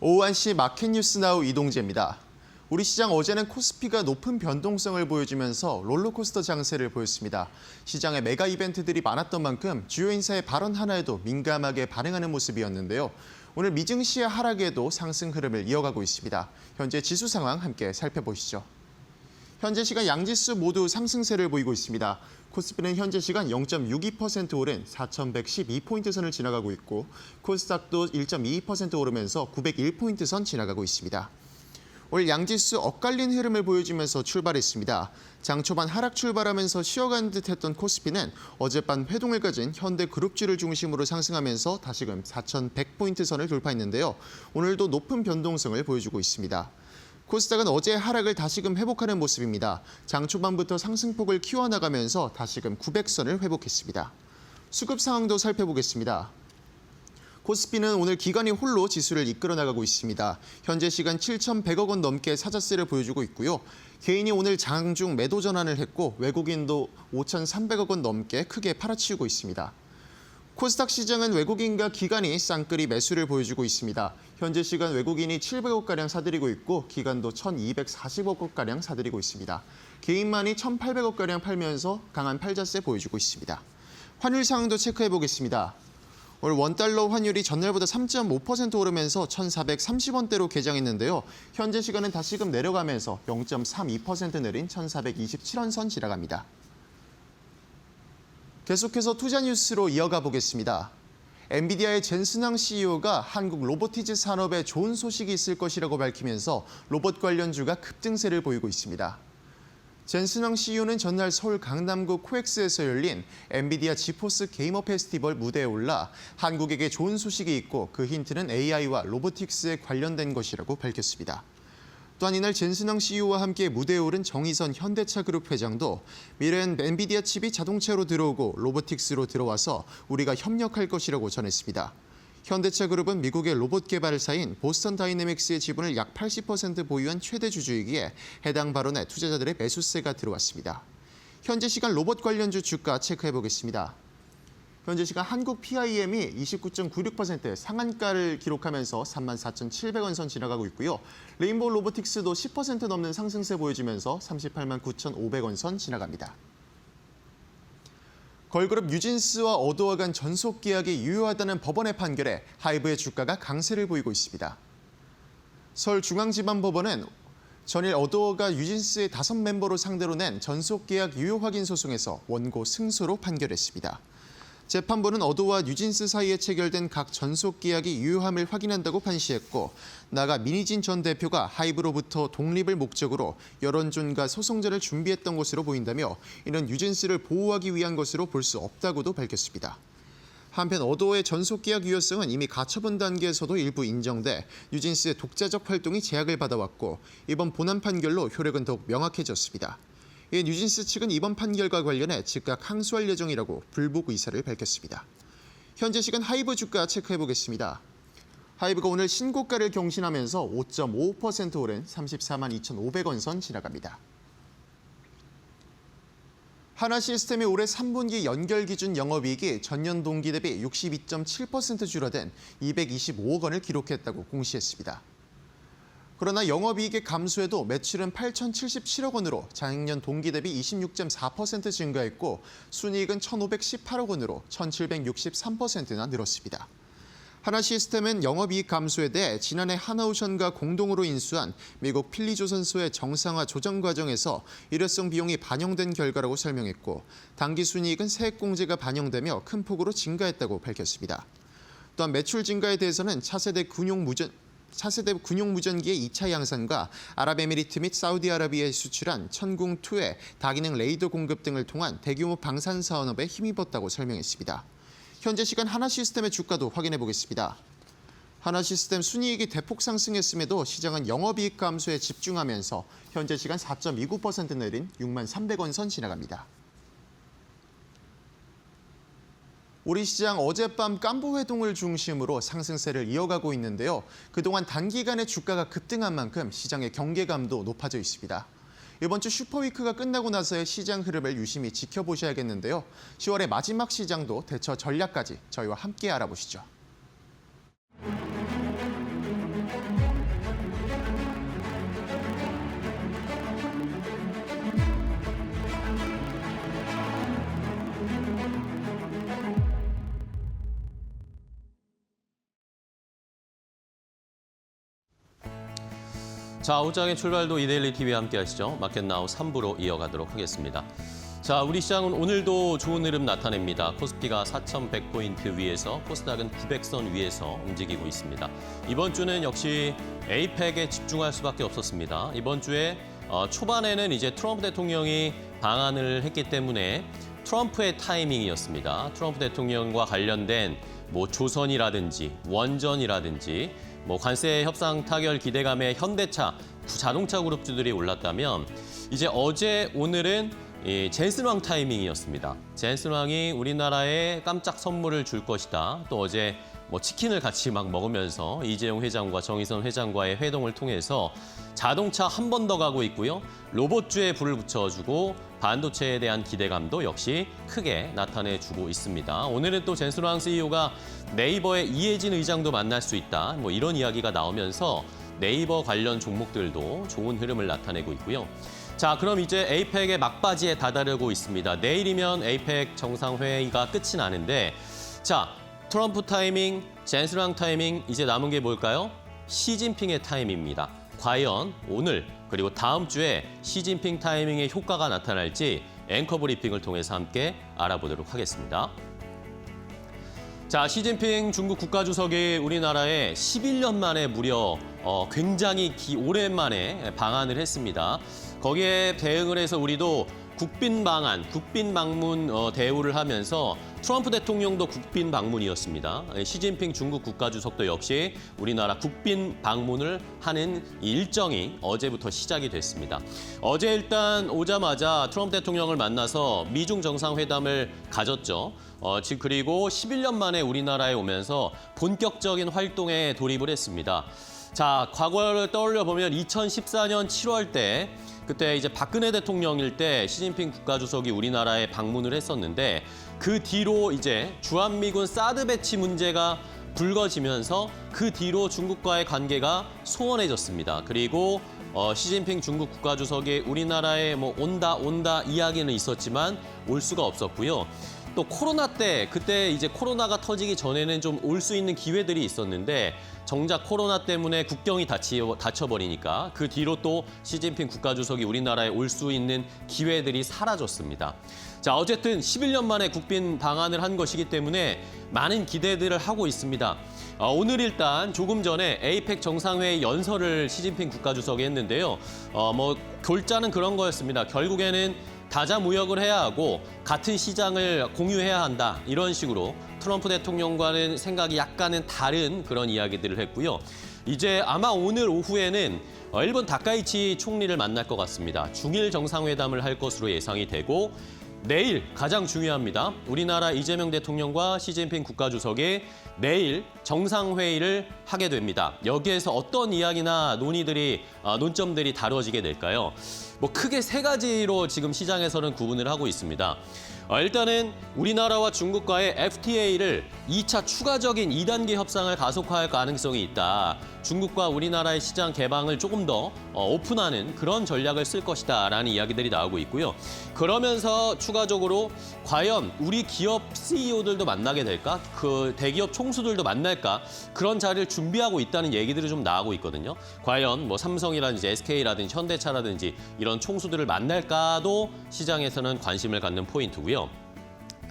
오후 1시 마켓 뉴스 나우 이동재입니다. 우리 시장 어제는 코스피가 높은 변동성을 보여주면서 롤러코스터 장세를 보였습니다. 시장에 메가 이벤트들이 많았던 만큼 주요 인사의 발언 하나에도 민감하게 반응하는 모습이었는데요. 오늘 미증시의 하락에도 상승 흐름을 이어가고 있습니다. 현재 지수 상황 함께 살펴보시죠. 현재 시간 양지수 모두 상승세를 보이고 있습니다. 코스피는 현재 시간 0.62% 오른 4,112포인트 선을 지나가고 있고 코스닥도 1.22% 오르면서 901포인트 선 지나가고 있습니다. 올 양지수 엇갈린 흐름을 보여주면서 출발했습니다. 장 초반 하락 출발하면서 쉬어간 듯했던 코스피는 어젯밤 회동을 가진 현대그룹주를 중심으로 상승하면서 다시금 4,100포인트 선을 돌파했는데요. 오늘도 높은 변동성을 보여주고 있습니다. 코스닥은 어제의 하락을 다시금 회복하는 모습입니다. 장 초반부터 상승폭을 키워나가면서 다시금 900선을 회복했습니다. 수급 상황도 살펴보겠습니다. 코스피는 오늘 기관이 홀로 지수를 이끌어 나가고 있습니다. 현재 시간 7,100억 원 넘게 사자세를 보여주고 있고요. 개인이 오늘 장중 매도 전환을 했고 외국인도 5,300억 원 넘게 크게 팔아치우고 있습니다. 코스닥 시장은 외국인과 기관이 쌍끌이 매수를 보여주고 있습니다. 현재 시간 외국인이 700억가량 사들이고 있고 기관도 1,240억가량 사들이고 있습니다. 개인만이 1,800억가량 팔면서 강한 팔자세 보여주고 있습니다. 환율 상황도 체크해 보겠습니다. 오늘 원달러 환율이 전날보다 3.5% 오르면서 1,430원대로 개장했는데요. 현재 시간은 다시금 내려가면서 0.32% 내린 1,427원 선 지나갑니다. 계속해서 투자 뉴스로 이어가 보겠습니다. 엔비디아의 젠슨항 CEO가 한국 로보티즈 산업에 좋은 소식이 있을 것이라고 밝히면서 로봇 관련주가 급등세를 보이고 있습니다. 젠슨항 CEO는 전날 서울 강남구 코엑스에서 열린 엔비디아 지포스 게이머 페스티벌 무대에 올라 한국에게 좋은 소식이 있고 그 힌트는 AI와 로보틱스에 관련된 것이라고 밝혔습니다. 또한 이날 젠슨항 CEO와 함께 무대에 오른 정의선 현대차그룹 회장도 미래엔 엔비디아 칩이 자동차로 들어오고 로보틱스로 들어와서 우리가 협력할 것이라고 전했습니다. 현대차그룹은 미국의 로봇 개발사인 보스턴 다이내믹스의 지분을 약 80% 보유한 최대 주주이기에 해당 발언에 투자자들의 매수세가 들어왔습니다. 현재 시간 로봇 관련주 주가 체크해 보겠습니다. 현재 시간 한국 PIM이 29.96% 상한가를 기록하면서 34,700원 선 지나가고 있고요. 레인보우 로보틱스도 10% 넘는 상승세 보여주면서 389,500원 선 지나갑니다. 걸그룹 뉴진스와 어도어 간 전속 계약이 유효하다는 법원의 판결에 하이브의 주가가 강세를 보이고 있습니다. 서울중앙지방법원은 전일 어도어가 뉴진스의 5멤버로 상대로 낸 전속 계약 유효 확인 소송에서 원고 승소로 판결했습니다. 재판부는 어도어와 뉴진스 사이에 체결된 각 전속 계약이 유효함을 확인한다고 판시했고 나아가 민희진 전 대표가 하이브로부터 독립을 목적으로 여론전과 소송전을 준비했던 것으로 보인다며 이는 뉴진스를 보호하기 위한 것으로 볼 수 없다고도 밝혔습니다. 한편 어도어의 전속 계약 유효성은 이미 가처분 단계에서도 일부 인정돼 뉴진스의 독자적 활동이 제약을 받아왔고 이번 본안 판결로 효력은 더욱 명확해졌습니다. 이에 뉴진스 측은 이번 판결과 관련해 즉각 항소할 예정이라고 불복 의사를 밝혔습니다. 현재 시간 하이브 주가 체크해 보겠습니다. 하이브가 오늘 신고가를 경신하면서 5.55% 오른 34만 2,500원 선 지나갑니다. 하나시스템이 올해 3분기 연결 기준 영업이익이 전년 동기 대비 62.7% 줄어든 225억 원을 기록했다고 공시했습니다. 그러나 영업이익의 감소에도 매출은 8,077억 원으로 작년 동기 대비 26.4% 증가했고 순이익은 1,518억 원으로 1,763%나 늘었습니다. 하나시스템은 영업이익 감소에 대해 지난해 하나오션과 공동으로 인수한 미국 필리조선소의 정상화 조정 과정에서 일회성 비용이 반영된 결과라고 설명했고 당기순이익은 세액공제가 반영되며 큰 폭으로 증가했다고 밝혔습니다. 또한 매출 증가에 대해서는 차세대 군용무전기의 2차 양산과 아랍에미리트 및 사우디아라비아에 수출한 천궁2의 다기능 레이더 공급 등을 통한 대규모 방산 산업에 힘입었다고 설명했습니다. 현재 시간 하나시스템의 주가도 확인해 보겠습니다. 하나시스템 순이익이 대폭 상승했음에도 시장은 영업이익 감소에 집중하면서 현재 시간 4.29% 내린 6만 300원 선 지나갑니다. 우리 시장 어젯밤 깜보 회동을 중심으로 상승세를 이어가고 있는데요. 그동안 단기간에 주가가 급등한 만큼 시장의 경계감도 높아져 있습니다. 이번 주 슈퍼위크가 끝나고 나서의 시장 흐름을 유심히 지켜보셔야겠는데요. 10월의 마지막 시장도 대처 전략까지 저희와 함께 알아보시죠. 자, 옷장의 출발도 이데일리 TV와 함께 하시죠. 마켓나우 3부로 이어가도록 하겠습니다. 자, 우리 시장은 오늘도 좋은 흐름 나타냅니다. 코스피가 4,100포인트 위에서 코스닥은 900선 위에서 움직이고 있습니다. 이번 주는 역시 에이펙에 집중할 수밖에 없었습니다. 이번 주에 초반에는 이제 트럼프 대통령이 방한을 했기 때문에 트럼프의 타이밍이었습니다. 트럼프 대통령과 관련된 뭐 조선이라든지 원전이라든지 뭐 관세 협상 타결 기대감에 현대차, 자동차 그룹주들이 올랐다면 이제 어제 오늘은 젠슨 왕 타이밍이었습니다. 젠슨 왕이 우리나라에 깜짝 선물을 줄 것이다. 또 어제 뭐 치킨을 같이 막 먹으면서 이재용 회장과 정의선 회장과의 회동을 통해서 자동차 한 번 더 가고 있고요. 로봇주에 불을 붙여주고 반도체에 대한 기대감도 역시 크게 나타내주고 있습니다. 오늘은 또 젠슨 왕 CEO가 네이버의 이해진 의장도 만날 수 있다. 뭐 이런 이야기가 나오면서 네이버 관련 종목들도 좋은 흐름을 나타내고 있고요. 자, 그럼 이제 에이펙의 막바지에 다다르고 있습니다. 내일이면 에이펙 정상회의가 끝이 나는데 자, 트럼프 타이밍, 젠슨 왕 타이밍, 이제 남은 게 뭘까요? 시진핑의 타이밍입니다. 과연 오늘 그리고 다음 주에 시진핑 타이밍의 효과가 나타날지 앵커 브리핑을 통해서 함께 알아보도록 하겠습니다. 자, 시진핑 중국 국가주석이 우리나라에 11년 만에 무려 굉장히 오랜만에 방한을 했습니다. 거기에 대응을 해서 우리도 국빈 방한, 국빈 방문 대우를 하면서 트럼프 대통령도 국빈 방문이었습니다. 시진핑 중국 국가주석도 역시 우리나라 국빈 방문을 하는 일정이 어제부터 시작이 됐습니다. 어제 일단 오자마자 트럼프 대통령을 만나서 미중 정상회담을 가졌죠. 그리고 11년 만에 우리나라에 오면서 본격적인 활동에 돌입을 했습니다. 자, 과거를 떠올려 보면 2014년 7월 때 그때 이제 박근혜 대통령일 때 시진핑 국가주석이 우리나라에 방문을 했었는데 그 뒤로 이제 주한미군 사드 배치 문제가 불거지면서 그 뒤로 중국과의 관계가 소원해졌습니다. 그리고 시진핑 중국 국가주석이 우리나라에 뭐 온다 이야기는 있었지만 올 수가 없었고요. 또 코로나 때 그때 이제 코로나가 터지기 전에는 좀 올 수 있는 기회들이 있었는데 정작 코로나 때문에 국경이 닫혀버리니까 그 뒤로 또 시진핑 국가주석이 우리나라에 올 수 있는 기회들이 사라졌습니다. 자, 어쨌든 11년 만에 국빈 방한을 한 것이기 때문에 많은 기대들을 하고 있습니다. 오늘 일단 조금 전에 에이펙 정상회의 연설을 시진핑 국가주석이 했는데요. 뭐 골자는 그런 거였습니다. 결국에는 다자 무역을 해야 하고 같은 시장을 공유해야 한다. 이런 식으로 트럼프 대통령과는 생각이 약간은 다른 그런 이야기들을 했고요. 이제 아마 오늘 오후에는 일본 다카이치 총리를 만날 것 같습니다. 중일 정상회담을 할 것으로 예상이 되고 내일 가장 중요합니다. 우리나라 이재명 대통령과 시진핑 국가주석이 내일 정상회의를 하게 됩니다. 여기에서 어떤 이야기나 논점들이 다뤄지게 될까요? 뭐 크게 세 가지로 지금 시장에서는 구분을 하고 있습니다. 일단은 우리나라와 중국과의 FTA를 2차 추가적인 2단계 협상을 가속화할 가능성이 있다. 중국과 우리나라의 시장 개방을 조금 더 오픈하는 그런 전략을 쓸 것이다라는 이야기들이 나오고 있고요. 그러면서 추가적으로 과연 우리 기업 CEO들도 만나게 될까? 그 대기업 총수들도 만날까? 그런 자리를 준비하고 있다는 얘기들이 좀 나오고 있거든요. 과연 뭐 삼성이라든지 SK라든지 현대차라든지 이런 총수들을 만날까도 시장에서는 관심을 갖는 포인트고요.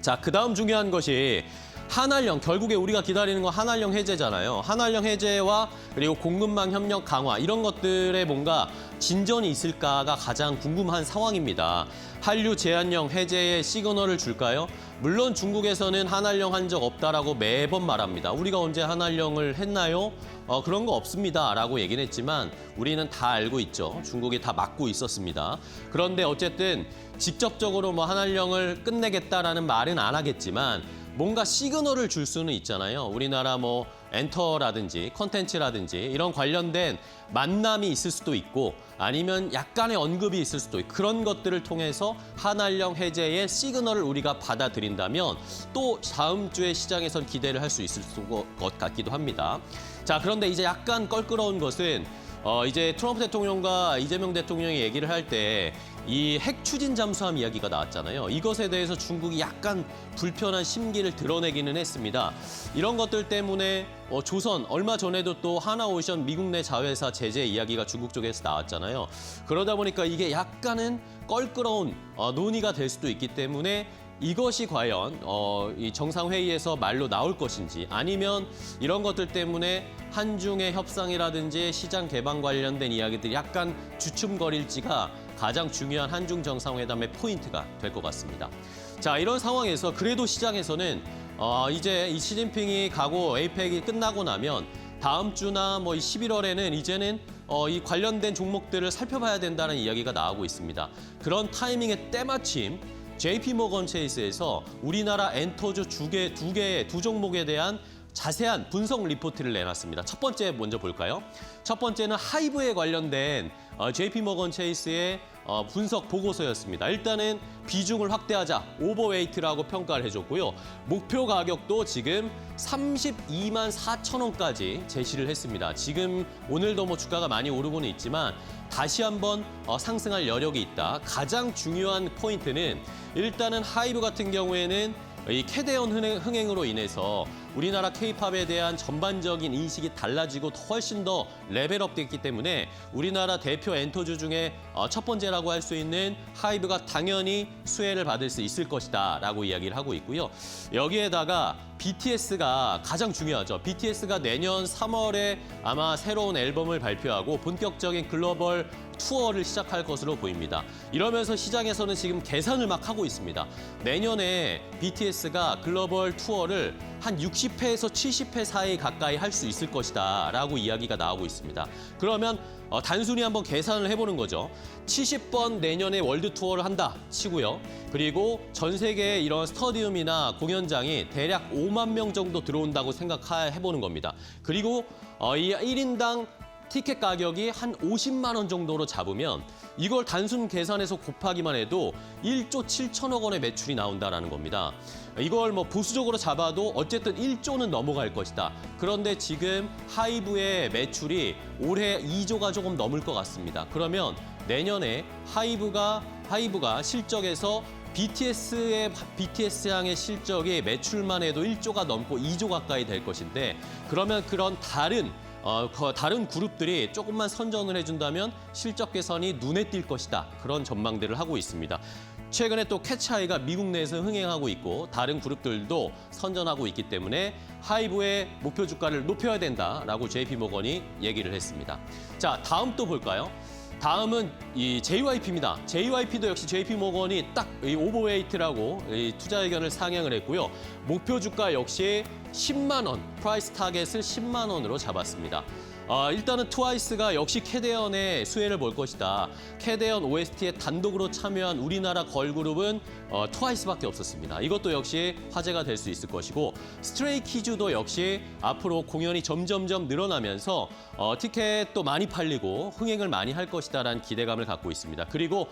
자, 그다음 중요한 것이 한알령, 결국에 우리가 기다리는 건 한알령 해제잖아요. 한알령 해제와 그리고 공급망 협력 강화 이런 것들에 뭔가 진전이 있을까가 가장 궁금한 상황입니다. 한류 제한령 해제의 시그널을 줄까요? 물론 중국에서는 한알령 한 적 없다라고 매번 말합니다. 우리가 언제 한알령을 했나요? 그런 거 없습니다라고 얘기는 했지만 우리는 다 알고 있죠. 중국이 다 막고 있었습니다. 그런데 어쨌든 직접적으로 뭐 한알령을 끝내겠다라는 말은 안 하겠지만 뭔가 시그널을 줄 수는 있잖아요. 우리나라 뭐 엔터라든지 컨텐츠라든지 이런 관련된 만남이 있을 수도 있고 아니면 약간의 언급이 있을 수도 있고 그런 것들을 통해서 한알령 해제의 시그널을 우리가 받아들인다면 또 다음 주에 시장에선 기대를 할 수 있을 것 같기도 합니다. 자, 그런데 이제 약간 껄끄러운 것은 이제 트럼프 대통령과 이재명 대통령이 얘기를 할 때 이 핵 추진 잠수함 이야기가 나왔잖아요. 이것에 대해서 중국이 약간 불편한 심기를 드러내기는 했습니다. 이런 것들 때문에 조선 얼마 전에도 또 하나오션 미국 내 자회사 제재 이야기가 중국 쪽에서 나왔잖아요. 그러다 보니까 이게 약간은 껄끄러운 논의가 될 수도 있기 때문에 이것이 과연 이 정상회의에서 말로 나올 것인지 아니면 이런 것들 때문에 한중의 협상이라든지 시장 개방 관련된 이야기들이 약간 주춤거릴지가 가장 중요한 한중 정상회담의 포인트가 될 것 같습니다. 자, 이런 상황에서 그래도 시장에서는 이제 이 시진핑이 가고 에이펙이 끝나고 나면 다음 주나 뭐 11월에는 이제는 이 관련된 종목들을 살펴봐야 된다는 이야기가 나오고 있습니다. 그런 타이밍에 때마침 JP모건 체이스에서 우리나라 엔터주 두 종목에 대한 자세한 분석 리포트를 내놨습니다. 첫 번째 먼저 볼까요? 첫 번째는 하이브에 관련된 JP모건 체이스의 분석 보고서였습니다. 일단은 비중을 확대하자, 오버웨이트라고 평가를 해줬고요. 목표 가격도 지금 32만 4천 원까지 제시를 했습니다. 지금 오늘도 뭐 주가가 많이 오르고는 있지만 다시 한번 상승할 여력이 있다. 가장 중요한 포인트는 일단은 하이브 같은 경우에는 이 캐대언 흥행으로 인해서 우리나라 K-팝에 대한 전반적인 인식이 달라지고 훨씬 더 레벨업 됐기 때문에 우리나라 대표 엔터주 중에 첫 번째라고 할 수 있는 하이브가 당연히 수혜를 받을 수 있을 것이다 라고 이야기를 하고 있고요. 여기에다가 BTS가 가장 중요하죠. BTS가 내년 3월에 아마 새로운 앨범을 발표하고 본격적인 글로벌 투어를 시작할 것으로 보입니다. 이러면서 시장에서는 지금 계산을 막 하고 있습니다. 내년에 BTS가 글로벌 투어를 한 60회에서 70회 사이 가까이 할 수 있을 것이다 라고 이야기가 나오고 있습니다. 그러면 단순히 한번 계산을 해보는 거죠. 70번 내년에 월드 투어를 한다 치고요. 그리고 전 세계의 이런 스터디움이나 공연장이 대략 5만 명 정도 들어온다고 생각해보는 겁니다. 그리고 이 1인당 티켓 가격이 한 50만 원 정도로 잡으면 이걸 단순 계산해서 곱하기만 해도 1조 7천억 원의 매출이 나온다라는 겁니다. 이걸 뭐 보수적으로 잡아도 어쨌든 1조는 넘어갈 것이다. 그런데 지금 하이브의 매출이 올해 2조가 조금 넘을 것 같습니다. 그러면 내년에 하이브가 실적에서 BTS 향의 실적이 매출만 해도 1조가 넘고 2조 가까이 될 것인데 그러면 그런 다른 그룹들이 조금만 선전을 해준다면 실적 개선이 눈에 띌 것이다. 그런 전망들을 하고 있습니다. 최근에 또 캐치아이가 미국 내에서 흥행하고 있고 다른 그룹들도 선전하고 있기 때문에 하이브의 목표 주가를 높여야 된다라고 JP모건이 얘기를 했습니다. 자, 다음 또 볼까요? 다음은 이 JYP입니다. JYP도 역시 JP모건이 딱 이 오버웨이트라고 이 투자 의견을 상향을 했고요. 목표 주가 역시 10만 원, 프라이스 타겟을 10만 원으로 잡았습니다. 일단은 트와이스가 역시 캐대언의 수혜를 볼 것이다. 캐대언 OST에 단독으로 참여한 우리나라 걸그룹은 트와이스밖에 없었습니다. 이것도 역시 화제가 될 수 있을 것이고 스트레이키즈도 역시 앞으로 공연이 점점점 늘어나면서 티켓도 많이 팔리고 흥행을 많이 할 것이다라는 기대감을 갖고 있습니다. 그리고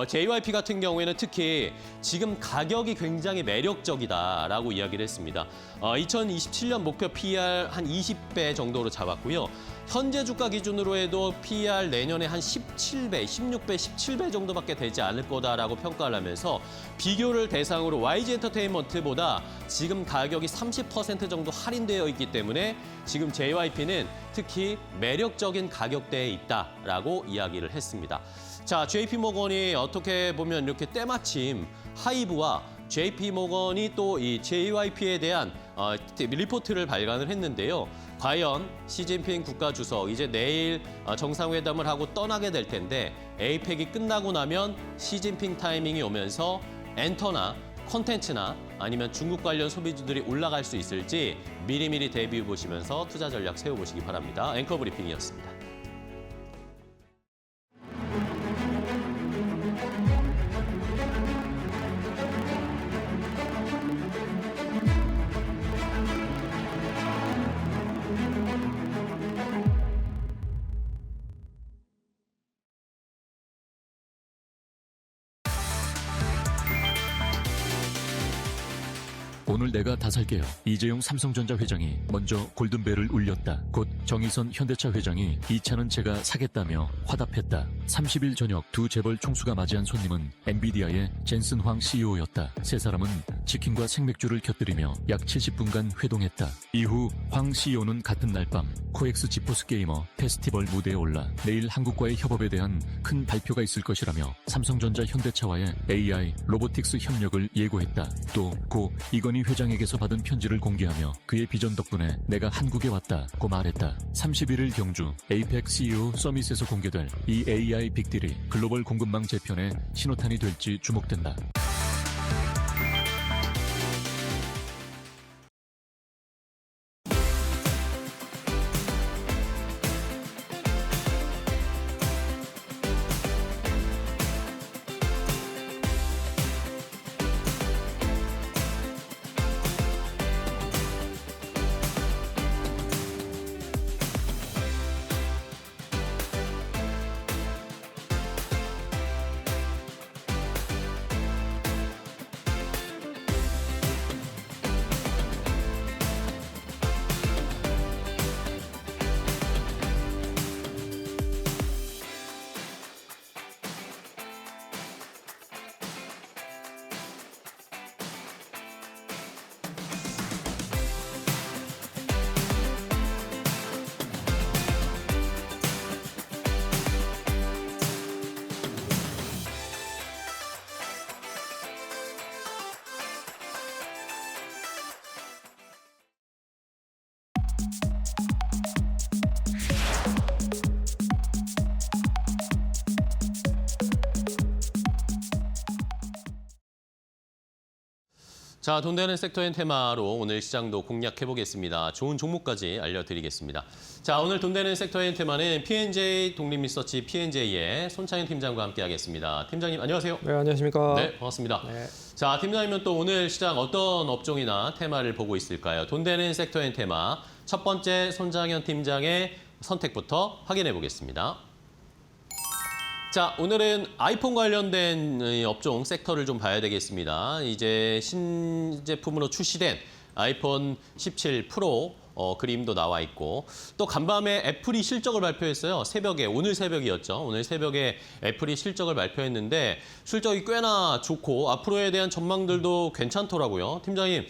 JYP 같은 경우에는 특히 지금 가격이 굉장히 매력적이다라고 이야기를 했습니다. 2027년 목표 PER 한 20배 정도로 잡았고요. 현재 주가 기준으로 해도 PER 내년에 한 17배, 16배, 17배 정도밖에 되지 않을 거다라고 평가를 하면서 비교를 대상으로 YG 엔터테인먼트보다 지금 가격이 30% 정도 할인되어 있기 때문에 지금 JYP는 특히 매력적인 가격대에 있다라고 이야기를 했습니다. 자, JP모건이 어떻게 보면 이렇게 때마침 하이브와 JP모건이 또 이 JYP에 대한 리포트를 발간을 했는데요. 과연 시진핑 국가주석 이제 내일 정상회담을 하고 떠나게 될 텐데 에이펙이 끝나고 나면 시진핑 타이밍이 오면서 엔터나 콘텐츠나 아니면 중국 관련 소비주들이 올라갈 수 있을지 미리미리 대비해 보시면서 투자 전략 세워보시기 바랍니다. 앵커 브리핑이었습니다. 오늘 내가 다 살게요. 이재용 삼성전자 회장이 먼저 골든벨을 울렸다. 곧 정의선 현대차 회장이 이 차는 제가 사겠다며 화답했다. 30일 저녁 두 재벌 총수가 맞이한 손님은 엔비디아의 젠슨 황 CEO였다. 세 사람은 치킨과 생맥주를 곁들이며 약 70분간 회동했다. 이후 황 CEO는 같은 날 밤 코엑스 지포스 게이머 페스티벌 무대에 올라 내일 한국과의 협업에 대한 큰 발표가 있을 것이라며 삼성전자 현대차와의 AI 로보틱스 협력을 예고했다. 또 고 이건희 회장에게서 받은 편지를 공개하며 그의 비전 덕분에 내가 한국에 왔다고 말했다. 31일 경주 에이펙 CEO 서밋에서 공개될 이 AI 빅딜이 글로벌 공급망 재편의 신호탄이 될지 주목된다. 자, 돈 되는 섹터의 테마로 오늘 시장도 공략해 보겠습니다. 좋은 종목까지 알려드리겠습니다. 자, 오늘 돈 되는 섹터의 테마는 P&J 독립리서치 P&J의 손창현 팀장과 함께하겠습니다. 팀장님 안녕하세요. 네, 안녕하십니까. 네, 반갑습니다. 네. 자, 팀장님은 또 오늘 시장 어떤 업종이나 테마를 보고 있을까요? 돈 되는 섹터의 테마 첫 번째 손창현 팀장의 선택부터 확인해 보겠습니다. 자, 오늘은 아이폰 관련된 업종 섹터를 좀 봐야 되겠습니다. 이제 신제품으로 출시된 아이폰 17 프로 그림도 나와 있고 또 간밤에 애플이 실적을 발표했어요. 새벽에, 오늘 새벽이었죠. 오늘 새벽에 애플이 실적을 발표했는데 실적이 꽤나 좋고 앞으로에 대한 전망들도 괜찮더라고요. 팀장님,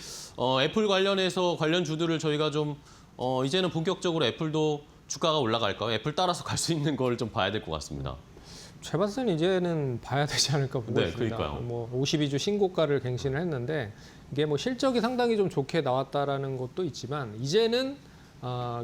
애플 관련해서 관련 주들을 저희가 좀 이제는 본격적으로 애플도 주가가 올라갈까요? 애플 따라서 갈 수 있는 걸 좀 봐야 될 것 같습니다. 제가 봤을 때는 이제는 봐야 되지 않을까 보고 네, 있습니다. 그러니까요. 뭐 52주 신고가를 갱신을 했는데 이게 뭐 실적이 상당히 좀 좋게 나왔다라는 것도 있지만 이제는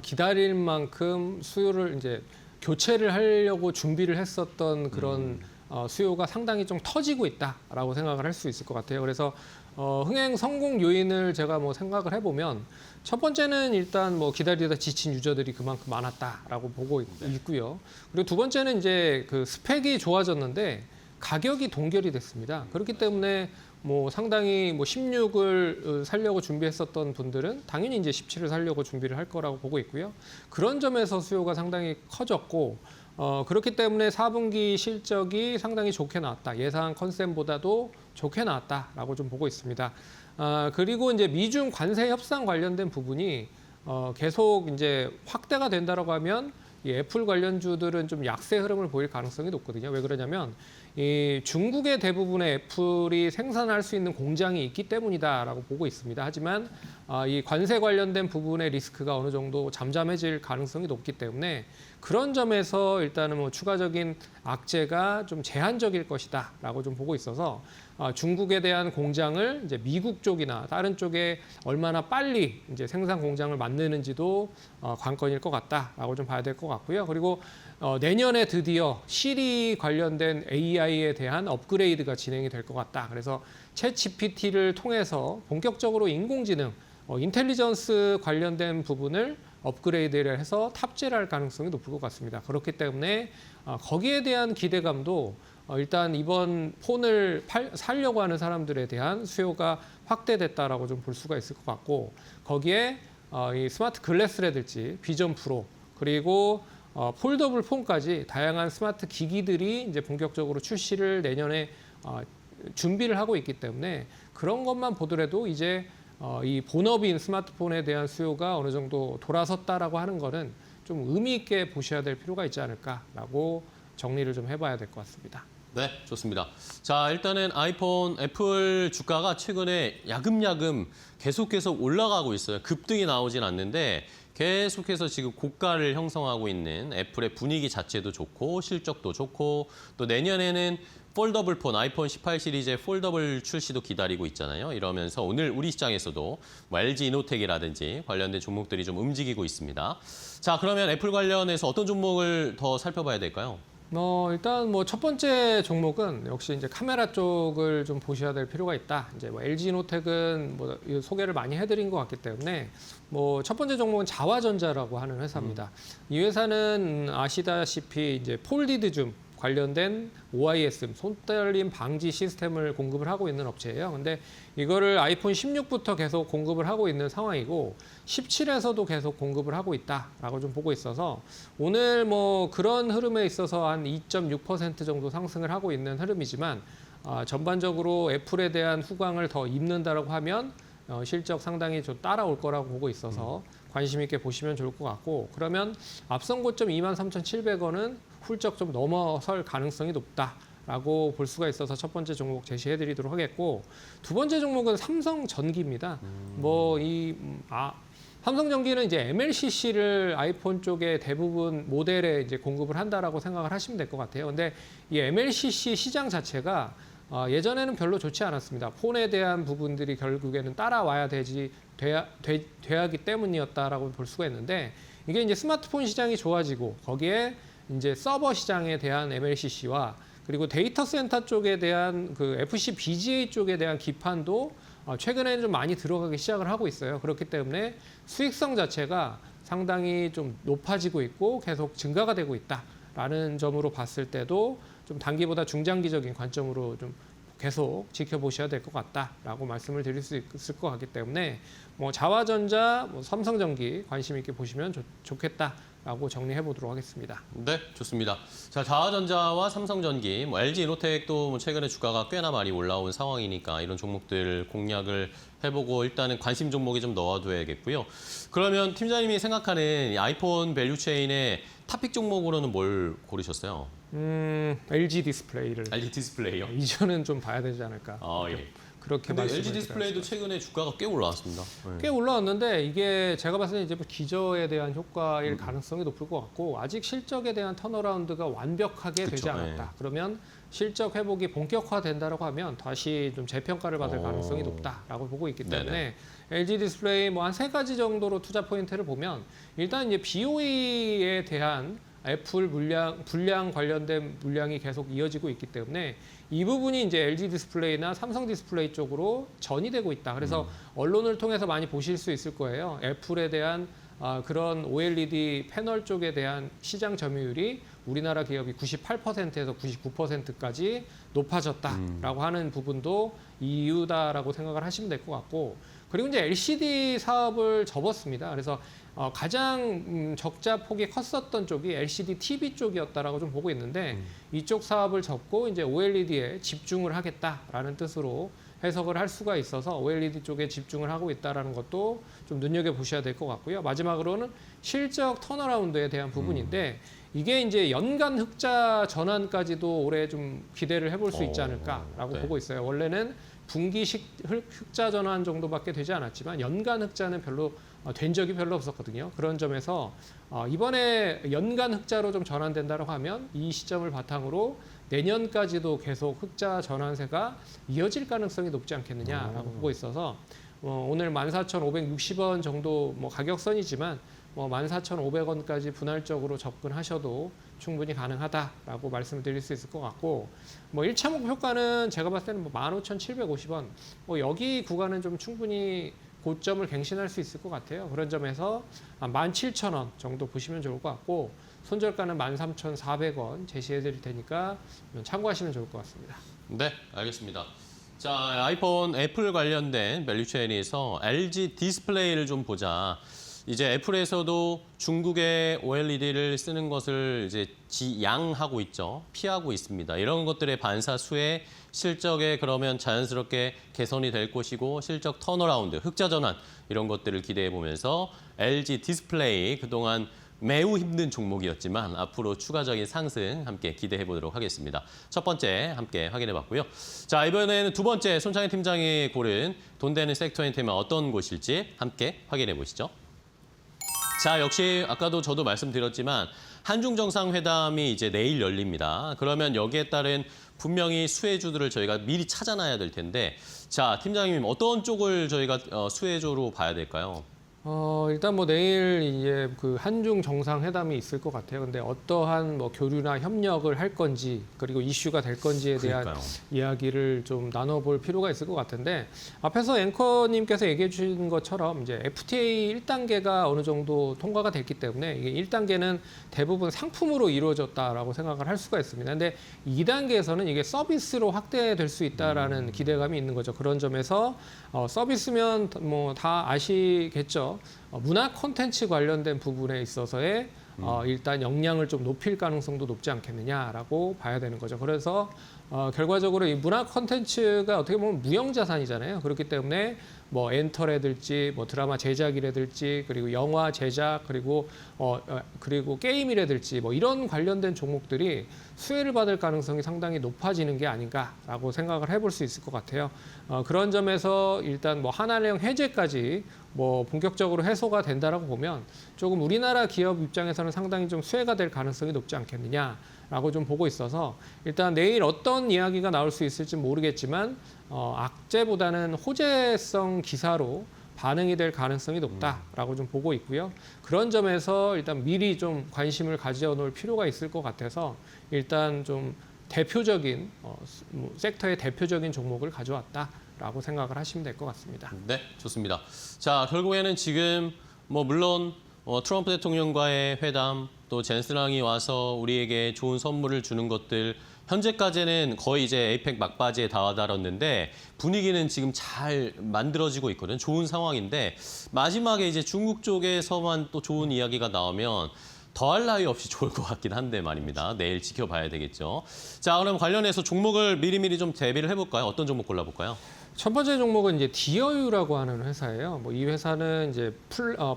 기다릴 만큼 수요를 이제 교체를 하려고 준비를 했었던 그런 수요가 상당히 좀 터지고 있다라고 생각을 할 수 있을 것 같아요. 그래서 흥행 성공 요인을 제가 뭐 생각을 해보면 첫 번째는 일단 뭐 기다리다 지친 유저들이 그만큼 많았다라고 보고 있고요. 그리고 두 번째는 이제 그 스펙이 좋아졌는데 가격이 동결이 됐습니다. 그렇기 때문에 뭐 상당히 뭐 16을 살려고 준비했었던 분들은 당연히 이제 17을 살려고 준비를 할 거라고 보고 있고요. 그런 점에서 수요가 상당히 커졌고 그렇기 때문에 4분기 실적이 상당히 좋게 나왔다. 예상 컨센보다도 좋게 나왔다라고 좀 보고 있습니다. 그리고 이제 미중 관세 협상 관련된 부분이 계속 이제 확대가 된다라고 하면 이 애플 관련주들은 좀 약세 흐름을 보일 가능성이 높거든요. 왜 그러냐면 이 중국의 대부분의 애플이 생산할 수 있는 공장이 있기 때문이다라고 보고 있습니다. 하지만 이 관세 관련된 부분의 리스크가 어느 정도 잠잠해질 가능성이 높기 때문에 그런 점에서 일단은 뭐 추가적인 악재가 좀 제한적일 것이다라고 좀 보고 있어서 중국에 대한 공장을 이제 미국 쪽이나 다른 쪽에 얼마나 빨리 이제 생산 공장을 만드는지도 관건일 것 같다라고 좀 봐야 될 것 같고요. 그리고 내년에 드디어 시리 관련된 AI에 대한 업그레이드가 진행이 될 것 같다. 그래서 챗 GPT를 통해서 본격적으로 인공지능, 인텔리전스 관련된 부분을 업그레이드를 해서 탑재를 할 가능성이 높을 것 같습니다. 그렇기 때문에 거기에 대한 기대감도 일단 이번 폰을 사려고 하는 사람들에 대한 수요가 확대됐다라고 좀 볼 수가 있을 것 같고 거기에 이 스마트 글래스라든지 비전 프로 그리고 폴더블 폰까지 다양한 스마트 기기들이 이제 본격적으로 출시를 내년에 준비를 하고 있기 때문에 그런 것만 보더라도 이제 이 본업인 스마트폰에 대한 수요가 어느 정도 돌아섰다라고 하는 거는 좀 의미 있게 보셔야 될 필요가 있지 않을까라고 정리를 좀 해봐야 될 것 같습니다. 네, 좋습니다. 자, 일단은 아이폰, 애플 주가가 최근에 야금야금 계속 올라가고 있어요. 급등이 나오진 않는데 계속해서 지금 고가를 형성하고 있는 애플의 분위기 자체도 좋고 실적도 좋고 또 내년에는 폴더블 폰, 아이폰 18 시리즈의 폴더블 출시도 기다리고 있잖아요. 이러면서 오늘 우리 시장에서도 뭐 LG 이노텍이라든지 관련된 종목들이 좀 움직이고 있습니다. 자, 그러면 애플 관련해서 어떤 종목을 더 살펴봐야 될까요? 일단 뭐 첫 번째 종목은 역시 이제 카메라 쪽을 좀 보셔야 될 필요가 있다. 이제 뭐 LG노텍은 뭐 소개를 많이 해드린 것 같기 때문에 뭐 첫 번째 종목은 자화전자라고 하는 회사입니다. 이 회사는 아시다시피 이제 폴디드 줌 관련된 OIS, 손떨림 방지 시스템을 공급을 하고 있는 업체예요. 근데 이거를 아이폰 16부터 계속 공급을 하고 있는 상황이고 17에서도 계속 공급을 하고 있다라고 좀 보고 있어서 오늘 뭐 그런 흐름에 있어서 한 2.6% 정도 상승을 하고 있는 흐름이지만 전반적으로 애플에 대한 후광을 더 입는다라고 하면 실적 상당히 좀 따라올 거라고 보고 있어서 관심 있게 보시면 좋을 것 같고 그러면 앞선 고점 23,700원은 훌쩍 좀 넘어설 가능성이 높다라고 볼 수가 있어서 첫 번째 종목 제시해드리도록 하겠고 두 번째 종목은 삼성전기입니다. 삼성전기는 이제 MLCC를 아이폰 쪽에 대부분 모델에 이제 공급을 한다라고 생각을 하시면 될 것 같아요. 근데 이 MLCC 시장 자체가 예전에는 별로 좋지 않았습니다. 폰에 대한 부분들이 결국에는 따라와야 돼야 하기 때문이었다라고 볼 수가 있는데 이게 이제 스마트폰 시장이 좋아지고 거기에 이제 서버 시장에 대한 MLCC와 그리고 데이터 센터 쪽에 대한 그 FC BGA 쪽에 대한 기판도 최근에는 좀 많이 들어가기 시작을 하고 있어요. 그렇기 때문에 수익성 자체가 상당히 좀 높아지고 있고 계속 증가가 되고 있다라는 점으로 봤을 때도 좀 단기보다 중장기적인 관점으로 좀 계속 지켜보셔야 될 것 같다라고 말씀을 드릴 수 있을 것 같기 때문에 뭐 자화전자, 삼성전기 관심 있게 보시면 좋겠다라고 정리해 보도록 하겠습니다. 네, 좋습니다. 자, 자화전자와 삼성전기, 뭐 LG 이노텍도 뭐 최근에 주가가 꽤나 많이 올라온 상황이니까 이런 종목들 공략을 해보고 일단은 관심 종목에 좀 넣어둬야겠고요. 그러면 팀장님이 생각하는 이 아이폰 밸류체인의 탑픽 종목으로는 뭘 고르셨어요? LG 디스플레이를. LG 디스플레이요? 이전은 좀 봐야 되지 않을까. 예. 그렇게 근데 말씀을 LG 디스플레이도 최근에 주가가 꽤 올라왔습니다. 꽤 올라왔는데 이게 제가 봤을 때 이제 기저에 대한 효과일 가능성이 높을 것 같고 아직 실적에 대한 턴어라운드가 완벽하게 되지 않았다. 그러면 실적 회복이 본격화된다라고 하면 다시 좀 재평가를 받을 가능성이 높다라고 보고 있기 때문에 LG 디스플레이 뭐 한 3가지 정도로 투자 포인트를 보면 일단 이제 BOE에 대한 애플 불량 관련된 물량이 계속 이어지고 있기 때문에 이 부분이 이제 LG 디스플레이나 삼성 디스플레이 쪽으로 전이되고 있다. 그래서 언론을 통해서 많이 보실 수 있을 거예요. 애플에 대한 그런 OLED 패널 쪽에 대한 시장 점유율이 우리나라 기업이 98%에서 99%까지 높아졌다라고 하는 부분도 이유다라고 생각을 하시면 될 것 같고 그리고 이제 LCD 사업을 접었습니다. 그래서 가장 적자 폭이 컸었던 쪽이 LCD TV 쪽이었다라고 좀 보고 있는데 이쪽 사업을 접고 이제 OLED에 집중을 하겠다라는 뜻으로 해석을 할 수가 있어서 OLED 쪽에 집중을 하고 있다라는 것도 좀 눈여겨 보셔야 될 것 같고요. 마지막으로는 실적 턴어라운드에 대한 부분인데 이게 이제 연간 흑자 전환까지도 올해 좀 기대를 해볼 수 있지 않을까라고 보고 있어요. 원래는 분기식 흑자 전환 정도밖에 되지 않았지만 연간 흑자는 별로 된 적이 별로 없었거든요. 그런 점에서 이번에 연간 흑자로 좀 전환된다고 하면 이 시점을 바탕으로 내년까지도 계속 흑자 전환세가 이어질 가능성이 높지 않겠느냐라고 보고 있어서 오늘 14,560원 정도 뭐 가격선이지만 14,500원까지 분할적으로 접근하셔도 충분히 가능하다라고 말씀을 드릴 수 있을 것 같고 뭐 1차 목표가는 제가 봤을 때는 15,750원 여기 구간은 좀 충분히 고점을 갱신할 수 있을 것 같아요. 그런 점에서 17,000원 정도 보시면 좋을 것 같고 손절가는 13,400원 제시해 드릴 테니까 참고하시면 좋을 것 같습니다. 네, 알겠습니다. 자, 아이폰, 애플 관련된 밸류체인에서 LG 디스플레이를 좀 보자. 이제 애플에서도 중국의 OLED를 쓰는 것을 이제 지양하고 있죠. 피하고 있습니다. 이런 것들의 반사수에 실적에 그러면 자연스럽게 개선이 될 것이고 실적 턴어라운드, 흑자 전환 이런 것들을 기대해 보면서 LG 디스플레이 그동안 매우 힘든 종목이었지만 앞으로 추가적인 상승 함께 기대해 보도록 하겠습니다. 첫 번째 함께 확인해 봤고요. 자, 이번에는 두 번째 손창희 팀장이 고른 돈 되는 섹터 엔테면 어떤 곳일지 함께 확인해 보시죠. 자, 역시 아까도 저도 말씀드렸지만 한중 정상회담이 이제 내일 열립니다. 그러면 여기에 따른 분명히 수혜주들을 저희가 미리 찾아놔야 될 텐데, 자, 팀장님 어떤 쪽을 저희가 수혜주로 봐야 될까요? 일단 뭐 내일 이제 그 한중 정상회담이 있을 것 같아요. 근데 어떠한 뭐 교류나 협력을 할 건지 그리고 이슈가 될 건지에 대한 그러니까요. 이야기를 좀 나눠볼 필요가 있을 것 같은데 앞에서 앵커님께서 얘기해 주신 것처럼 이제 FTA 1단계가 어느 정도 통과가 됐기 때문에 이게 1단계는 대부분 상품으로 이루어졌다라고 생각을 할 수가 있습니다. 근데 2단계에서는 이게 서비스로 확대될 수 있다라는 기대감이 있는 거죠. 그런 점에서 서비스면 뭐 다 아시겠죠. 문화 콘텐츠 관련된 부분에 있어서의 일단 역량을 좀 높일 가능성도 높지 않겠느냐라고 봐야 되는 거죠. 그래서 결과적으로 이 문화 콘텐츠가 어떻게 보면 무형자산이잖아요. 그렇기 때문에 뭐 엔터라든지 뭐 드라마 제작이라든지 그리고 영화 제작 그리고 게임이라든지 뭐 이런 관련된 종목들이 수혜를 받을 가능성이 상당히 높아지는 게 아닌가라고 생각을 해볼 수 있을 것 같아요. 그런 점에서 일단 뭐 하나령 해제까지 뭐 본격적으로 해소가 된다라고 보면 조금 우리나라 기업 입장에서는 상당히 좀 수혜가 될 가능성이 높지 않겠느냐라고 좀 보고 있어서 일단 내일 어떤 이야기가 나올 수 있을지 모르겠지만 악재보다는 호재성 기사로 반응이 될 가능성이 높다라고 좀 보고 있고요. 그런 점에서 일단 미리 좀 관심을 가져놓을 필요가 있을 것 같아서 일단 좀 대표적인 섹터의 대표적인 종목을 가져왔다라고 생각을 하시면 될 것 같습니다. 네, 좋습니다. 자, 결국에는 지금 뭐 물론 트럼프 대통령과의 회담 또 젠스랑이 와서 우리에게 좋은 선물을 주는 것들 현재까지는 거의 이제 에이펙 막바지에 다다랐는데 분위기는 지금 잘 만들어지고 있거든요. 좋은 상황인데 마지막에 이제 중국 쪽에서만 또 좋은 이야기가 나오면 더할 나위 없이 좋을 것 같긴 한데 말입니다. 내일 지켜봐야 되겠죠. 자, 그럼 관련해서 종목을 미리미리 좀 대비를 해볼까요? 어떤 종목 골라볼까요? 첫 번째 종목은 이제 디어유라고 하는 회사예요. 뭐 이 회사는 이제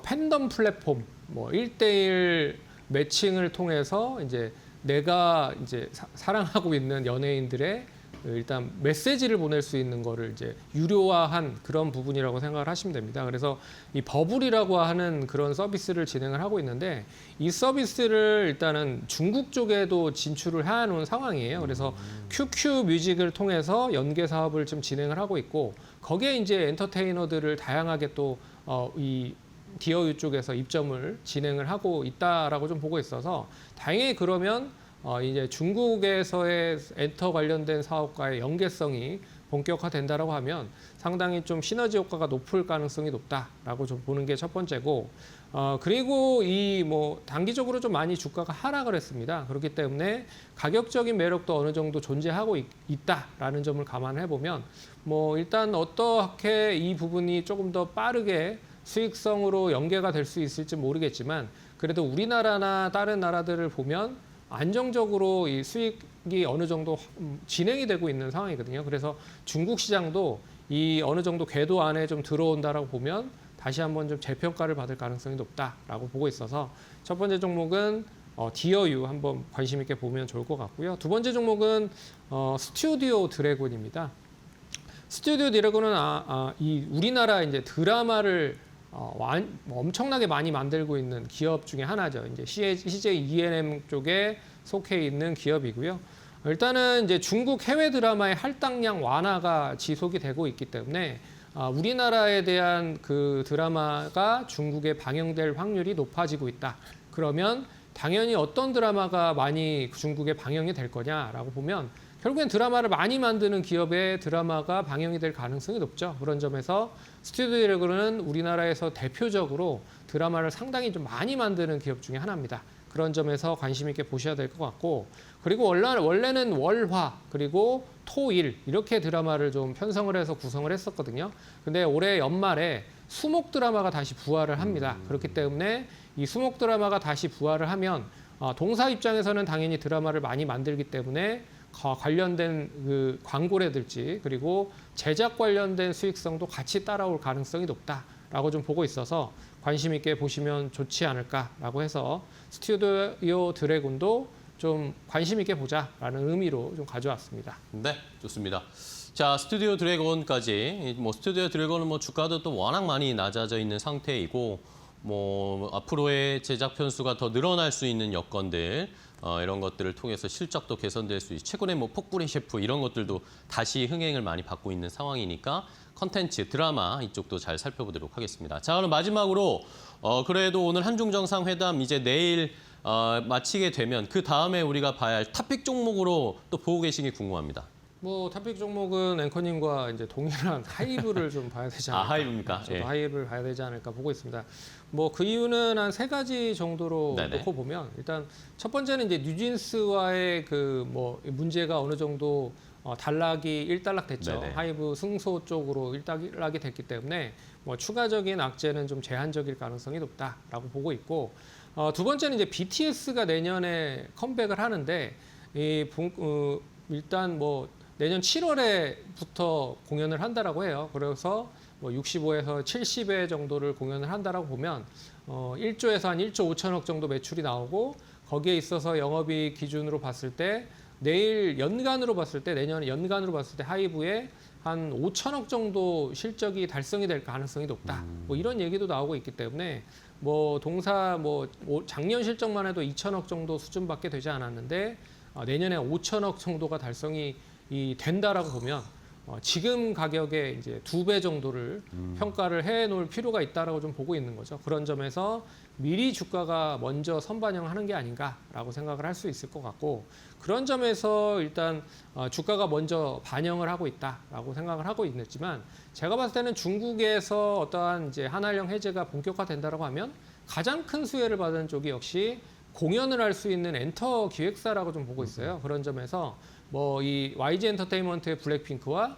팬덤 플랫폼, 뭐 1대1 매칭을 통해서 이제 내가 이제 사랑하고 있는 연예인들의 일단 메시지를 보낼 수 있는 거를 이제 유료화한 그런 부분이라고 생각을 하시면 됩니다. 그래서 이 버블이라고 하는 그런 서비스를 진행을 하고 있는데 이 서비스를 일단은 중국 쪽에도 진출을 해놓은 상황이에요. 그래서 QQ 뮤직을 통해서 연계 사업을 좀 진행을 하고 있고 거기에 이제 엔터테이너들을 다양하게 또 이 디어유 쪽에서 입점을 진행을 하고 있다라고 좀 보고 있어서 다행히 그러면 이제 중국에서의 엔터 관련된 사업과의 연계성이 본격화된다라고 하면 상당히 좀 시너지 효과가 높을 가능성이 높다라고 좀 보는 게 첫 번째고 그리고 이 뭐 단기적으로 좀 많이 주가가 하락을 했습니다. 그렇기 때문에 가격적인 매력도 어느 정도 존재하고 있다라는 점을 감안해 보면 뭐 일단 어떻게 이 부분이 조금 더 빠르게 수익성으로 연계가 될 수 있을지 모르겠지만 그래도 우리나라나 다른 나라들을 보면 안정적으로 이 수익이 어느 정도 진행이 되고 있는 상황이거든요. 그래서 중국 시장도 이 어느 정도 궤도 안에 좀 들어온다라고 보면 다시 한번 좀 재평가를 받을 가능성이 높다라고 보고 있어서 첫 번째 종목은 디어유 한번 관심 있게 보면 좋을 것 같고요. 두 번째 종목은 스튜디오 드래곤입니다. 스튜디오 드래곤은 이 우리나라 이제 드라마를 엄청나게 많이 만들고 있는 기업 중에 하나죠. 이제 CJ ENM 쪽에 속해 있는 기업이고요. 일단은 이제 중국 해외 드라마의 할당량 완화가 지속이 되고 있기 때문에 우리나라에 대한 그 드라마가 중국에 방영될 확률이 높아지고 있다. 그러면 당연히 어떤 드라마가 많이 중국에 방영이 될 거냐라고 보면 결국엔 드라마를 많이 만드는 기업의 드라마가 방영이 될 가능성이 높죠. 그런 점에서 스튜디오 드래곤은 우리나라에서 대표적으로 드라마를 상당히 좀 많이 만드는 기업 중에 하나입니다. 그런 점에서 관심 있게 보셔야 될 것 같고 그리고 원래는 월화 그리고 토일 이렇게 드라마를 좀 편성을 해서 구성을 했었거든요. 근데 올해 연말에 수목 드라마가 다시 부활을 합니다. 그렇기 때문에 이 수목 드라마가 다시 부활을 하면 동사 입장에서는 당연히 드라마를 많이 만들기 때문에 관련된 그 광고라든지 그리고 제작 관련된 수익성도 같이 따라올 가능성이 높다라고 좀 보고 있어서 관심 있게 보시면 좋지 않을까라고 해서 스튜디오 드래곤도 좀 관심 있게 보자라는 의미로 좀 가져왔습니다. 네, 좋습니다. 자, 스튜디오 드래곤까지. 스튜디오 드래곤은 주가도 또 워낙 많이 낮아져 있는 상태이고, 앞으로의 제작 편수가 더 늘어날 수 있는 여건들, 이런 것들을 통해서 실적도 개선될 수 있고, 최근에 폭불의 셰프 이런 것들도 다시 흥행을 많이 받고 있는 상황이니까 컨텐츠, 드라마 이쪽도 잘 살펴보도록 하겠습니다. 자, 그럼 마지막으로 그래도 오늘 한중 정상회담 이제 내일 마치게 되면 그 다음에 우리가 봐야 할 탑픽 종목으로 또 보고 계신 게 궁금합니다. 탑픽 종목은 앵커님과 이제 동일한 하이브를 좀 봐야 되지 않을까. 하이브입니까? 저도 예. 하이브를 봐야 되지 않을까 보고 있습니다. 그 이유는 한 3가지 정도로 네네. 놓고 보면 일단 첫 번째는 이제 뉴진스와의 문제가 어느 정도 일단락 됐죠. 네네. 하이브 승소 쪽으로 일단락이 됐기 때문에 추가적인 악재는 좀 제한적일 가능성이 높다라고 보고 있고 두 번째는 이제 BTS가 내년에 컴백을 하는데 일단 내년 7월에부터 공연을 한다라고 해요. 그래서 65에서 70회 정도를 공연을 한다라고 보면 1조에서 한 1조 5천억 정도 매출이 나오고 거기에 있어서 영업이익 기준으로 봤을 때 내년 연간으로 봤을 때 하이브에 한 5천억 정도 실적이 달성이 될 가능성이 높다. 이런 얘기도 나오고 있기 때문에 작년 실적만 해도 2천억 정도 수준밖에 되지 않았는데 내년에 5천억 정도가 달성이 된다라고 보면 지금 가격의 이제 2배 정도를 평가를 해놓을 필요가 있다라고 좀 보고 있는 거죠. 그런 점에서 미리 주가가 먼저 선반영하는 게 아닌가라고 생각을 할 수 있을 것 같고 그런 점에서 일단 주가가 먼저 반영을 하고 있다라고 생각을 하고 있지만 제가 봤을 때는 중국에서 어떠한 이제 한한령 해제가 본격화된다라고 하면 가장 큰 수혜를 받은 쪽이 역시 공연을 할 수 있는 엔터 기획사라고 좀 보고 있어요. 그런 점에서 이 YG 엔터테인먼트의 블랙핑크와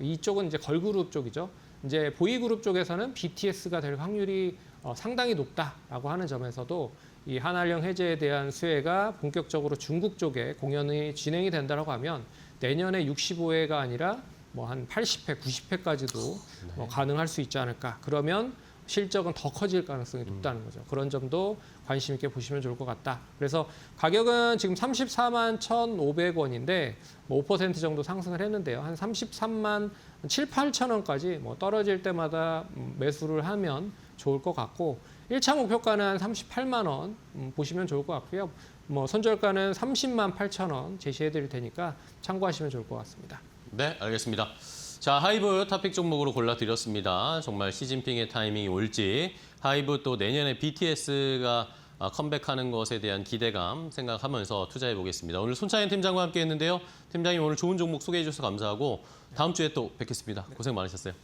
이쪽은 이제 걸그룹 쪽이죠. 이제 보이그룹 쪽에서는 BTS가 될 확률이 상당히 높다라고 하는 점에서도 이 한한령 해제에 대한 수혜가 본격적으로 중국 쪽에 공연이 진행이 된다라고 하면 내년에 65회가 아니라 한 80회, 90회까지도 가능할 수 있지 않을까. 그러면 실적은 더 커질 가능성이 높다는 거죠. 그런 점도 관심 있게 보시면 좋을 것 같다. 그래서 가격은 지금 34만 1,500원인데 5% 정도 상승을 했는데요. 한 33만 7, 8천 원까지 떨어질 때마다 매수를 하면 좋을 것 같고 1차 목표가는 한 38만 원 보시면 좋을 것 같고요. 손절가는 30만 8천 원 제시해 드릴 테니까 참고하시면 좋을 것 같습니다. 네, 알겠습니다. 자, 하이브 탑픽 종목으로 골라드렸습니다. 정말 시진핑의 타이밍이 올지 하이브 또 내년에 BTS가 컴백하는 것에 대한 기대감 생각하면서 투자해 보겠습니다. 오늘 손차인 팀장과 함께 했는데요. 팀장님 오늘 좋은 종목 소개해 주셔서 감사하고 다음 주에 또 뵙겠습니다. 고생 많으셨어요.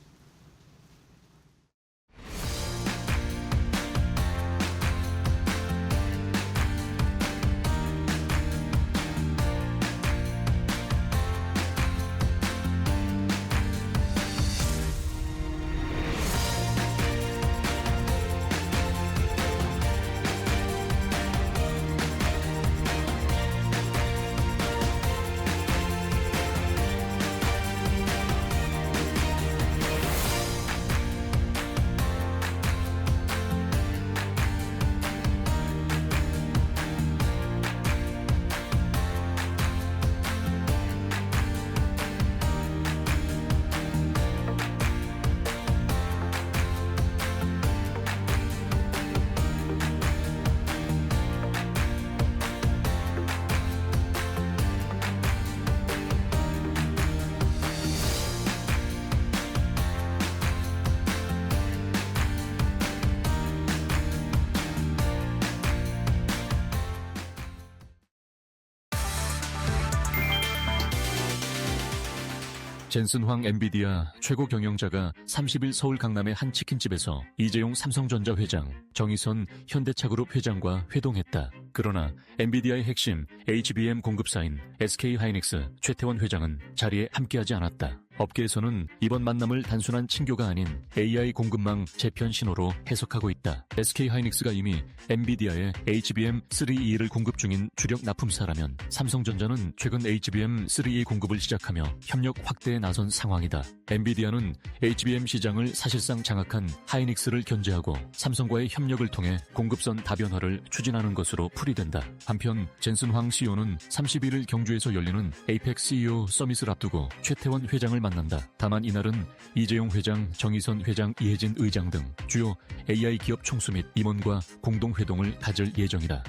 젠슨황 엔비디아 최고 경영자가 30일 서울 강남의 한 치킨집에서 이재용 삼성전자 회장, 정의선 현대차그룹 회장과 회동했다. 그러나 엔비디아의 핵심 HBM 공급사인 SK하이닉스 최태원 회장은 자리에 함께하지 않았다. 업계에서는 이번 만남을 단순한 친교가 아닌 AI 공급망 재편 신호로 해석하고 있다. SK하이닉스가 이미 엔비디아에 HBM3E를 공급 중인 주력 납품사라면 삼성전자는 최근 HBM3E 공급을 시작하며 협력 확대에 나선 상황이다. 엔비디아는 HBM 시장을 사실상 장악한 하이닉스를 견제하고 삼성과의 협력을 통해 공급선 다변화를 추진하는 것으로 풀이된다. 한편 젠슨 황 CEO는 31일 경주에서 열리는 에이펙 CEO 서밋을 앞두고 최태원 회장을 만난다. 다만 이날은 이재용 회장, 정의선 회장, 이혜진 의장 등 주요 AI 기업 총수 및 임원과 공동회동을 가질 예정이다.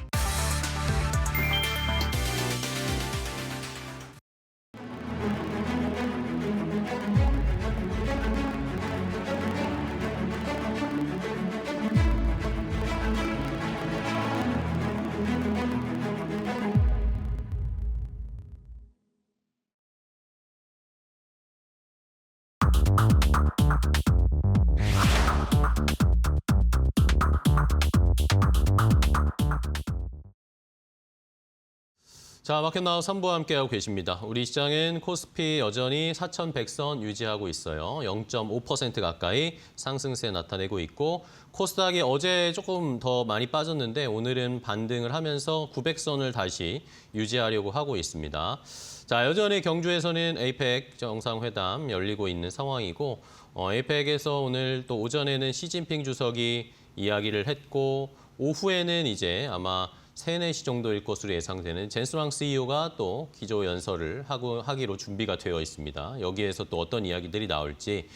자, 마켓나우 3부와 함께하고 계십니다. 우리 시장은 코스피 여전히 4,100선 유지하고 있어요. 0.5% 가까이 상승세 나타내고 있고 코스닥이 어제 조금 더 많이 빠졌는데 오늘은 반등을 하면서 900선을 다시 유지하려고 하고 있습니다. 자, 여전히 경주에서는 에이펙 정상회담 열리고 있는 상황이고 에이펙에서 오늘 또 오전에는 시진핑 주석이 이야기를 했고 오후에는 이제 아마 3, 4시 정도일 것으로 예상되는 젠슨 황 CEO가 또 기조연설을 하기로 준비가 되어 있습니다. 여기에서 또 어떤 이야기들이 나올지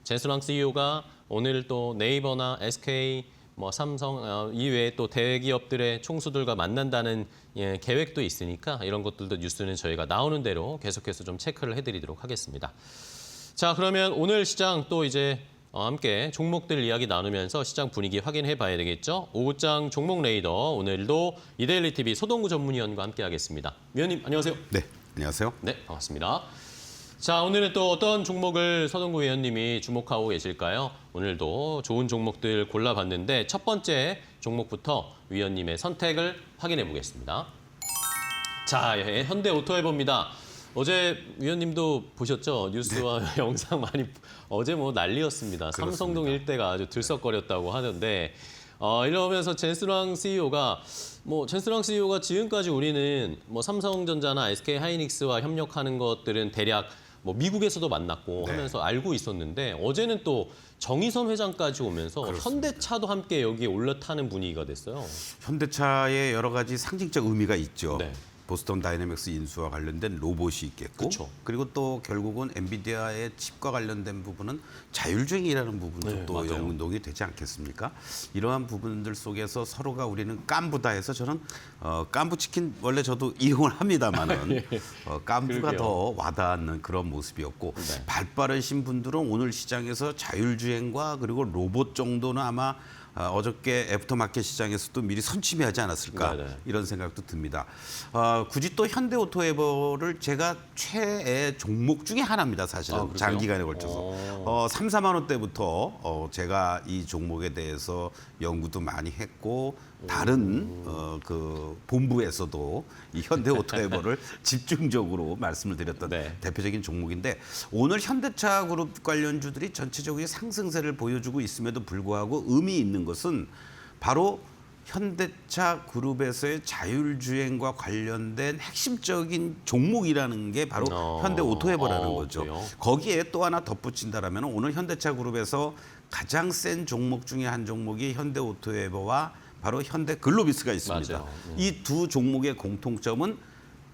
젠슨 황 CEO가 오늘 또 네이버나 SK, 삼성 이외에 또 대기업들의 총수들과 만난다는 계획도 있으니까 이런 것들도 뉴스는 저희가 나오는 대로 계속해서 좀 체크를 해드리도록 하겠습니다. 자, 그러면 오늘 시장 또 이제 함께 종목들 이야기 나누면서 시장 분위기 확인해 봐야 되겠죠. 오후장 종목 레이더 오늘도 이데일리 TV 소동구 전문위원과 함께하겠습니다. 위원님 안녕하세요. 네, 안녕하세요. 네, 반갑습니다. 자, 오늘은 또 어떤 종목을 서동구 위원님이 주목하고 계실까요? 오늘도 좋은 종목들 골라봤는데 첫 번째 종목부터 위원님의 선택을 확인해 보겠습니다. 자, 현대오토에버입니다. 어제 위원님도 보셨죠? 뉴스와 영상 많이 어제 난리였습니다. 그렇습니다. 삼성동 일대가 아주 들썩거렸다고 하는데 이러면서 젠슨 황 CEO가 지금까지 우리는 삼성전자나 SK 하이닉스와 협력하는 것들은 대략 미국에서도 만났고 네. 하면서 알고 있었는데 어제는 또 정의선 회장까지 오면서 그렇습니다. 현대차도 함께 여기에 올라타는 분위기가 됐어요. 현대차의 여러 가지 상징적 의미가 있죠. 네. 보스턴 다이내믹스 인수와 관련된 로봇이 있겠고, 그쵸. 그리고 또 결국은 엔비디아의 칩과 관련된 부분은 자율주행이라는 부분도 네, 또 맞아요. 연동이 되지 않겠습니까? 이러한 부분들 속에서 서로가 우리는 깐부다 해서 저는 깐부 치킨 원래 저도 이용을 합니다만은 깐부가 그러게요. 더 와닿는 그런 모습이었고 네. 발빠르신 분들은 오늘 시장에서 자율주행과 그리고 로봇 정도는 아마 어저께 애프터마켓 시장에서도 미리 선취매하지 않았을까 네네. 이런 생각도 듭니다. 굳이 또 현대오토에버를 제가 최애 종목 중에 하나입니다. 사실은 그러세요? 장기간에 걸쳐서 3, 4만 원대부터 제가 이 종목에 대해서 연구도 많이 했고 다른 그 본부에서도 이 현대오토에버를 집중적으로 말씀을 드렸던 네. 대표적인 종목인데 오늘 현대차 그룹 관련주들이 전체적으로 상승세를 보여주고 있음에도 불구하고 의미 있는 것은 바로 현대차 그룹에서의 자율주행과 관련된 핵심적인 종목이라는 게 바로 현대오토에버라는 거죠. 그래요? 거기에 또 하나 덧붙인다라면 오늘 현대차 그룹에서 가장 센 종목 중에 한 종목이 현대오토에버와 바로 현대글로비스가 있습니다. 맞아요. 이 두 종목의 공통점은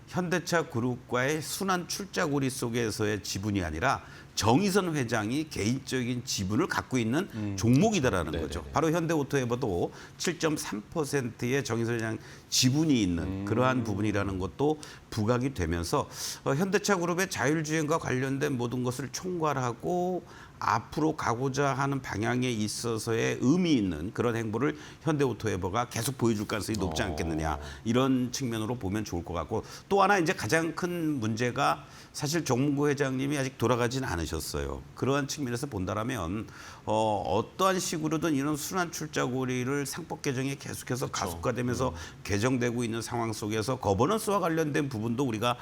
현대차 그룹과의 순환 출자고리 속에서의 지분이 아니라 정의선 회장이 개인적인 지분을 갖고 있는 종목이다라는 네네네. 거죠. 바로 현대오토에버도 7.3%의 정의선 회장 지분이 있는 그러한 부분이라는 것도 부각이 되면서 현대차 그룹의 자율주행과 관련된 모든 것을 총괄하고 앞으로 가고자 하는 방향에 있어서의 의미 있는 그런 행보를 현대오토에버가 계속 보여줄 가능성이 높지 않겠느냐 이런 측면으로 보면 좋을 것 같고 또 하나 이제 가장 큰 문제가 사실 정문구 회장님이 아직 돌아가진 않으셨어요. 않으셨어요. 그러한 측면에서 본다라면 어떠한 식으로든 이런 순환 출자고리를 상법 개정이 계속해서 가속화되면서 개정되고 있는 상황 속에서 거버넌스와 관련된 부분도 우리가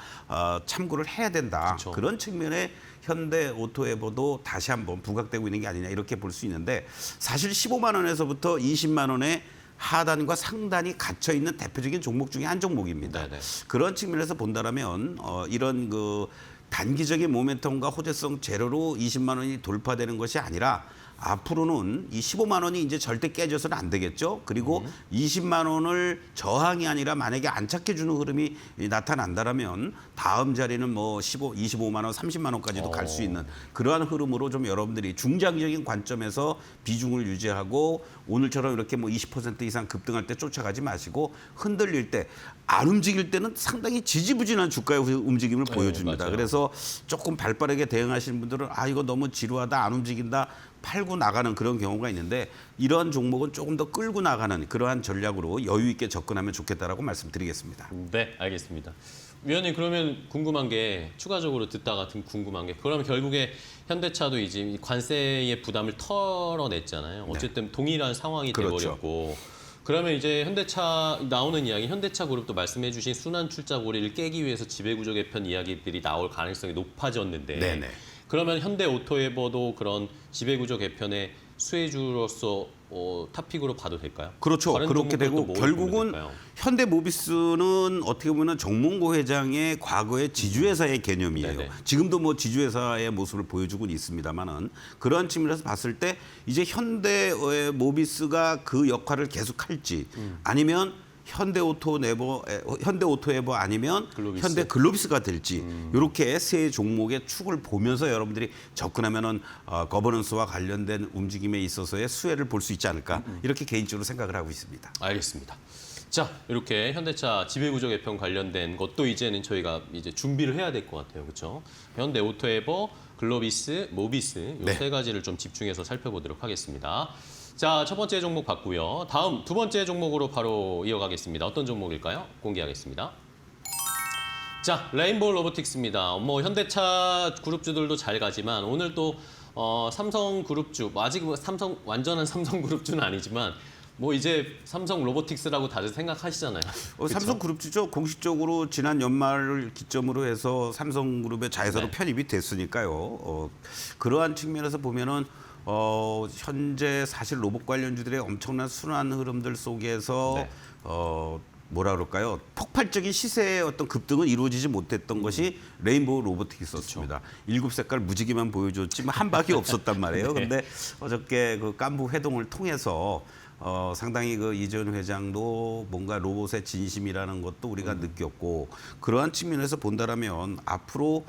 참고를 해야 된다. 그렇죠. 그런 측면에 현대오토에버도 다시 한번 부각되고 있는 게 아니냐 이렇게 볼 수 있는데 사실 15만 원에서부터 20만 원의 하단과 상단이 갇혀 있는 대표적인 종목 중에 한 종목입니다. 네네. 그런 측면에서 본다라면 이런 그 단기적인 모멘텀과 호재성 재료로 20만 원이 돌파되는 것이 아니라 앞으로는 이 15만 원이 이제 절대 깨져서는 안 되겠죠. 그리고 20만 원을 저항이 아니라 만약에 안착해 주는 흐름이 나타난다라면 다음 자리는 뭐 25만 원, 30만 원까지도 갈 수 있는 그러한 흐름으로 좀 여러분들이 중장기적인 관점에서 비중을 유지하고 오늘처럼 이렇게 뭐 20% 이상 급등할 때 쫓아가지 마시고 흔들릴 때 안 움직일 때는 상당히 지지부진한 주가의 움직임을 보여줍니다. 맞아요. 그래서 조금 발빠르게 대응하시는 분들은 아 이거 너무 지루하다 안 움직인다 팔고 나가는 그런 경우가 있는데 이러한 종목은 조금 더 끌고 나가는 그러한 전략으로 여유 있게 접근하면 좋겠다라고 말씀드리겠습니다. 네, 알겠습니다. 위원님 그러면 궁금한 게 추가적으로 듣다가 궁금한 게 그러면 결국에 현대차도 이제 이 관세의 부담을 털어냈잖아요. 어쨌든 동일한 상황이 그렇죠. 돼버렸고 그러면 이제 현대차 나오는 이야기 현대차 그룹도 말씀해주신 순환 출자 고리를 깨기 위해서 지배구조 개편 이야기들이 나올 가능성이 높아졌는데 네네. 그러면 현대오토에버도 그런 지배구조 개편의 수혜주로서 탑픽으로 봐도 될까요? 그렇죠. 다른 그렇게 종목들은 되고 또 뭐 결국은 보면 될까요? 현대모비스는 어떻게 보면 정몽고 회장의 과거의 지주회사의 개념이에요. 네네. 지금도 뭐 지주회사의 모습을 보여주고는 있습니다만은 그러한 측면에서 봤을 때 이제 현대모비스가 그 역할을 계속할지 아니면 현대오토에버 아니면 글로비스. 현대글로비스가 될지 이렇게 세 종목의 축을 보면서 여러분들이 접근하면은 거버넌스와 관련된 움직임에 있어서의 수혜를 볼 수 있지 않을까 이렇게 개인적으로 생각을 하고 있습니다. 알겠습니다. 자, 이렇게 현대차 지배구조 개편 관련된 것도 이제는 저희가 이제 준비를 해야 될 것 같아요. 그렇죠? 현대오토에버, 글로비스, 모비스 이 네. 세 가지를 좀 집중해서 살펴보도록 하겠습니다. 자, 첫 번째 종목 봤고요. 다음 두 번째 종목으로 바로 이어가겠습니다. 어떤 종목일까요? 공개하겠습니다. 자, 레인보우 로보틱스입니다. 뭐 현대차 그룹주들도 잘 가지만 오늘 또 삼성 그룹주, 아직 삼성 완전한 삼성 그룹주는 아니지만 뭐 이제 삼성 로보틱스라고 다들 생각하시잖아요. 삼성그룹주죠. 공식적으로 지난 연말을 기점으로 해서 삼성그룹의 자회사로 네. 편입이 됐으니까요. 그러한 측면에서 보면은 현재 사실 로봇 관련주들의 엄청난 순환 흐름들 속에서 네. 뭐라 그럴까요? 폭발적인 시세의 어떤 급등은 이루어지지 못했던 것이 레인보우 로보틱스였습니다. 일곱 색깔 무지개만 보여줬지 한 박이 없었단 말이에요. 네. 근데 어저께 그 깐부 회동을 통해서 상당히 그 이재용 회장도 뭔가 로봇의 진심이라는 것도 우리가 느꼈고 그러한 측면에서 본다라면 앞으로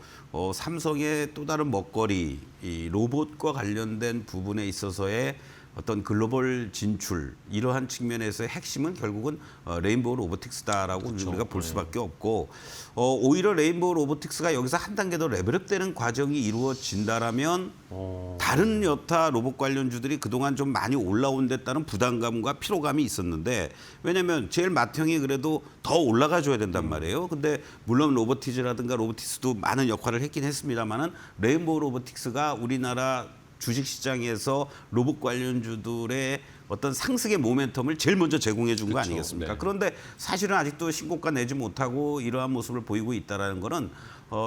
삼성의 또 다른 먹거리 이 로봇과 관련된 부분에 있어서의 어떤 글로벌 진출 이러한 측면에서의 핵심은 결국은 레인보우 로보틱스다라고 우리가 볼 수밖에 없고 오히려 레인보우 로보틱스가 여기서 한 단계 더 레벨업되는 과정이 이루어진다라면 다른 여타 로봇 관련주들이 그동안 좀 많이 올라온 듯다는 부담감과 피로감이 있었는데 왜냐하면 제일 맏형이 그래도 더 올라가줘야 된단 말이에요. 근데 물론 로보티즈라든가 로보틱스도 많은 역할을 했긴 했습니다만은 레인보우 로보틱스가 우리나라 주식시장에서 로봇 관련주들의 어떤 상승의 모멘텀을 제일 먼저 제공해 준 거 그렇죠. 아니겠습니까? 네. 그런데 사실은 아직도 신고가 내지 못하고 이러한 모습을 보이고 있다는 거는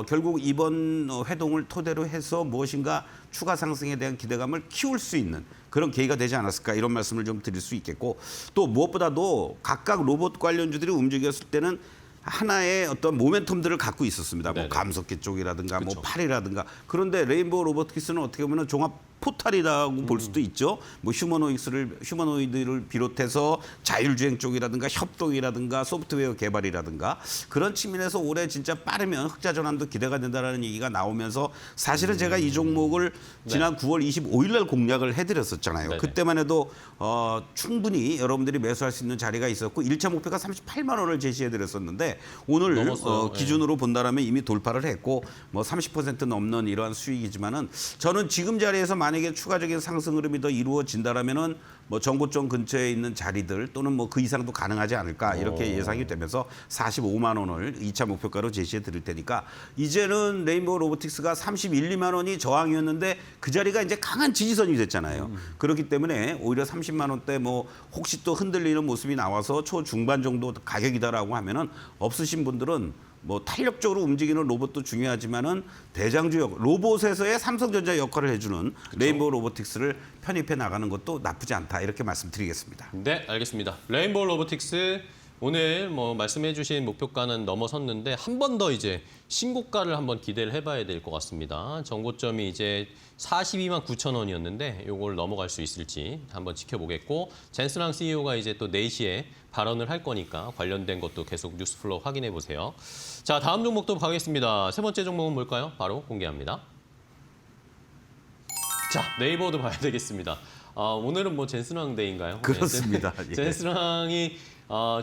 결국 이번 회동을 토대로 해서 무엇인가 추가 상승에 대한 기대감을 키울 수 있는 그런 계기가 되지 않았을까 이런 말씀을 좀 드릴 수 있겠고 또 무엇보다도 각각 로봇 관련주들이 움직였을 때는 하나의 어떤 모멘텀들을 갖고 있었습니다. 뭐 네네. 감속기 쪽이라든가 그쵸. 뭐 팔이라든가 그런데 레인보우 로보틱스는 어떻게 보면 종합 포탈이라고 볼 수도 있죠. 뭐 휴머노이드를 비롯해서 자율주행 쪽이라든가 협동이라든가 소프트웨어 개발이라든가 그런 측면에서 올해 진짜 빠르면 흑자 전환도 기대가 된다라는 얘기가 나오면서 사실은 제가 이 종목을 지난 9월 25일 날 공략을 해드렸었잖아요. 네네. 그때만 해도 충분히 여러분들이 매수할 수 있는 자리가 있었고 1차 목표가 38만 원을 제시해드렸었는데 오늘 넘었어요. 기준으로 본다라면 이미 돌파를 했고 뭐 30% 넘는 이러한 수익이지만은 저는 지금 자리에서 만약에 추가적인 상승 흐름이 더 이루어진다라면은 뭐 정고점 근처에 있는 자리들 또는 뭐 그 이상도 가능하지 않을까 이렇게 예상이 되면서 45만 원을 2차 목표가로 제시해 드릴 테니까 이제는 레인보우 로보틱스가 31, 2만 원이 저항이었는데 그 자리가 이제 강한 지지선이 됐잖아요. 그렇기 때문에 오히려 30만 원대 뭐 혹시 또 흔들리는 모습이 나와서 초중반 정도 가격이다라고 하면은 없으신 분들은 뭐 탄력적으로 움직이는 로봇도 중요하지만은 대장주 로봇에서의 삼성전자 역할을 해주는 레인보우 로보틱스를 편입해 나가는 것도 나쁘지 않다 이렇게 말씀드리겠습니다. 네, 알겠습니다. 레인보우 로보틱스 오늘 뭐 말씀해주신 목표가는 넘어섰는데 한 번 더 이제 신고가를 한번 기대를 해봐야 될 것 같습니다. 정고점이 이제 42만 9천 원이었는데 이걸 넘어갈 수 있을지 한번 지켜보겠고 젠스랑 CEO가 이제 또 4시에 발언을 할 거니까 관련된 것도 계속 뉴스플로우 확인해 보세요. 자, 다음 종목도 가겠습니다. 세 번째 종목은 뭘까요? 바로 공개합니다. 자, 네이버도 봐야 되겠습니다. 오늘은 뭐 젠스랑 데이인가요? 그렇습니다. 네, 예. 젠스랑이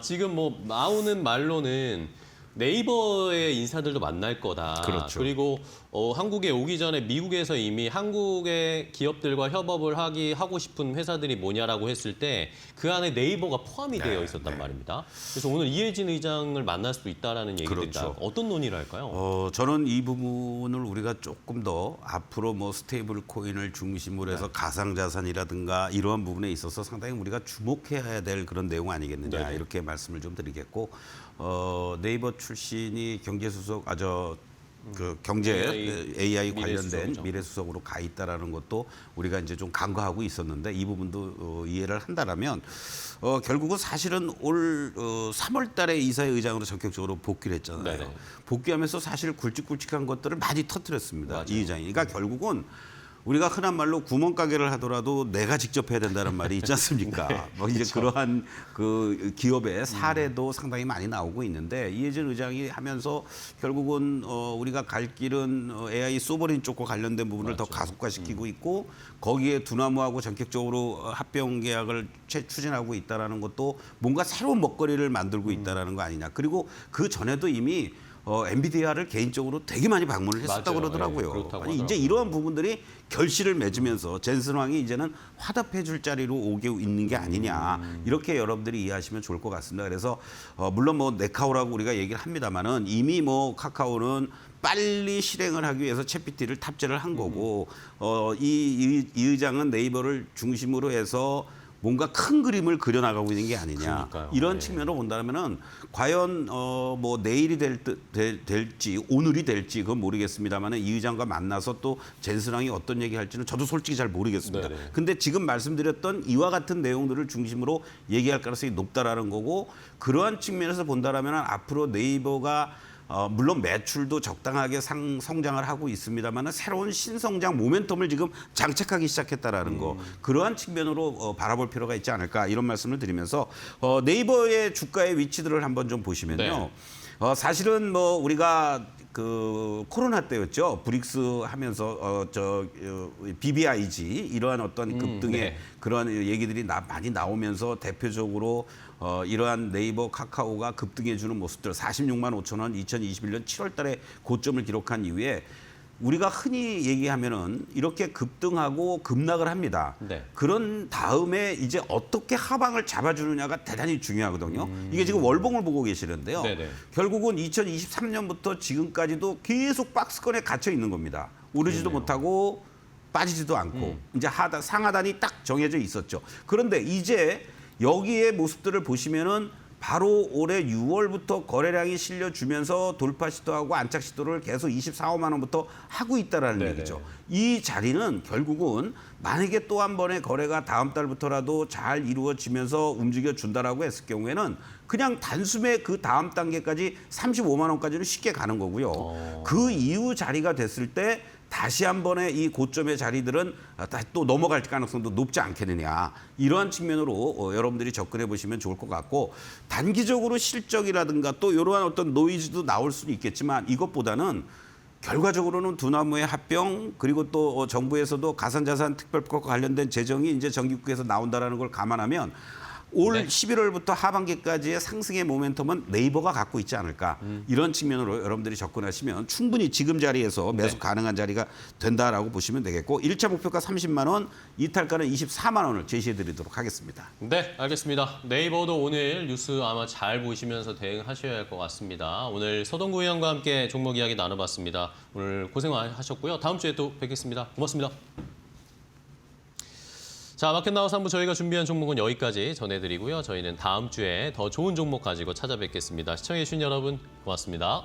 지금 뭐 나오는 말로는 네이버의 인사들도 만날 거다. 그렇죠. 그리고 한국에 오기 전에 미국에서 이미 한국의 기업들과 협업을 하고 싶은 회사들이 뭐냐라고 했을 때 그 안에 네이버가 포함이 되어 있었단 말입니다. 그래서 오늘 이해진 의장을 만날 수도 있다라는 얘기들이 그렇죠. 어떤 논의를 할까요? 저는 이 부분을 우리가 조금 더 앞으로 뭐 스테이블 코인을 중심으로 해서 가상자산이라든가 이러한 부분에 있어서 상당히 우리가 주목해야 될 그런 내용 아니겠느냐 네네. 이렇게 말씀을 좀 드리겠고 네이버 출신이 경제수석 그 경제 AI 관련된 미래수석이죠. 미래수석으로 가 있다라는 것도 우리가 이제 좀 간과하고 있었는데 이 부분도 이해를 한다라면 결국은 사실은 올 3월달에 이사회 의장으로 전격적으로 복귀를 했잖아요. 네네. 복귀하면서 사실 굵직굵직한 것들을 많이 터뜨렸습니다. 맞아요. 이 의장이. 그러니까 결국은 우리가 흔한 말로 구멍가게를 하더라도 내가 직접 해야 된다는 말이 있지 않습니까? 뭐 이제 그러한 그 기업의 사례도 상당히 많이 나오고 있는데 이해진 의장이 하면서 결국은 우리가 갈 길은 AI 소버린 쪽과 관련된 부분을 더 가속화시키고 있고 거기에 두나무하고 전격적으로 합병 계약을 추진하고 있다라는 것도 뭔가 새로운 먹거리를 만들고 있다라는 거 아니냐. 그리고 그 전에도 이미 엔비디아를 개인적으로 되게 많이 방문을 했었다고 맞아요. 그러더라고요. 예, 그렇다고 아니, 이제 하더라고요. 이러한 부분들이 결실을 맺으면서 젠슨 왕이 이제는 화답해 줄 자리로 오게 있는 게 아니냐. 이렇게 여러분들이 이해하시면 좋을 것 같습니다. 그래서 물론 뭐 네카오라고 우리가 얘기를 합니다만은 이미 뭐 카카오는 빨리 실행을 하기 위해서 챗GPT를 탑재를 한 거고 이 의장은 네이버를 중심으로 해서 뭔가 큰 그림을 그려나가고 있는 게 아니냐. 그러니까요. 이런 네. 측면으로 본다면은 과연 뭐 내일이 될지 오늘이 될지 그건 모르겠습니다만은 이 의장과 만나서 또 젠슨왕이 어떤 얘기할지는 저도 솔직히 잘 모르겠습니다. 네네. 근데 지금 말씀드렸던 이와 같은 내용들을 중심으로 얘기할 가능성이 높다라는 거고 그러한 측면에서 본다라면 앞으로 네이버가 물론 매출도 적당하게 성장을 하고 있습니다만 새로운 신성장 모멘텀을 지금 장착하기 시작했다라는 거 그러한 측면으로 바라볼 필요가 있지 않을까 이런 말씀을 드리면서 네이버의 주가의 위치들을 한번 좀 보시면요. 네. 사실은 뭐 우리가 그 코로나 때였죠. 브릭스 하면서 BBIG 이러한 어떤 급등의 네. 그러한 얘기들이 많이 나오면서 대표적으로 이러한 네이버 카카오가 급등해주는 모습들 46만 5천 원 2021년 7월 달에 고점을 기록한 이후에 우리가 흔히 얘기하면은 이렇게 급등하고 급락을 합니다. 네. 그런 다음에 이제 어떻게 하방을 잡아주느냐가 대단히 중요하거든요. 이게 지금 월봉을 보고 계시는데요. 네네. 결국은 2023년부터 지금까지도 계속 박스권에 갇혀 있는 겁니다. 오르지도 못하고 빠지지도 않고 이제 상하단이 딱 정해져 있었죠. 그런데 이제 여기에 모습들을 보시면은 바로 올해 6월부터 거래량이 실려주면서 돌파 시도하고 안착 시도를 계속 24~5만 원부터 하고 있다라는 네네. 얘기죠. 이 자리는 결국은 만약에 또 한 번의 거래가 다음 달부터라도 잘 이루어지면서 움직여 준다라고 했을 경우에는 그냥 단숨에 그 다음 단계까지 35만 원까지는 쉽게 가는 거고요. 그 이후 자리가 됐을 때 다시 한 번의 이 고점의 자리들은 다시 또 넘어갈 가능성도 높지 않겠느냐. 이러한 측면으로 여러분들이 접근해 보시면 좋을 것 같고 단기적으로 실적이라든가 또 이러한 어떤 노이즈도 나올 수는 있겠지만 이것보다는 결과적으로는 두나무의 합병 그리고 또 정부에서도 가상자산 특별법과 관련된 재정이 이제 정기국에서 나온다라는 걸 감안하면 올 네. 11월부터 하반기까지의 상승의 모멘텀은 네이버가 갖고 있지 않을까. 이런 측면으로 여러분들이 접근하시면 충분히 지금 자리에서 매수 가능한 자리가 된다라고 보시면 되겠고 1차 목표가 30만 원, 이탈가는 24만 원을 제시해 드리도록 하겠습니다. 네, 알겠습니다. 네이버도 오늘 뉴스 아마 잘 보시면서 대응하셔야 할 것 같습니다. 오늘 서동구 의원과 함께 종목 이야기 나눠봤습니다. 오늘 고생 많으셨고요. 다음 주에 또 뵙겠습니다. 고맙습니다. 자, 마켓나우 3부 저희가 준비한 종목은 여기까지 전해드리고요. 저희는 다음 주에 더 좋은 종목 가지고 찾아뵙겠습니다. 시청해주신 여러분 고맙습니다.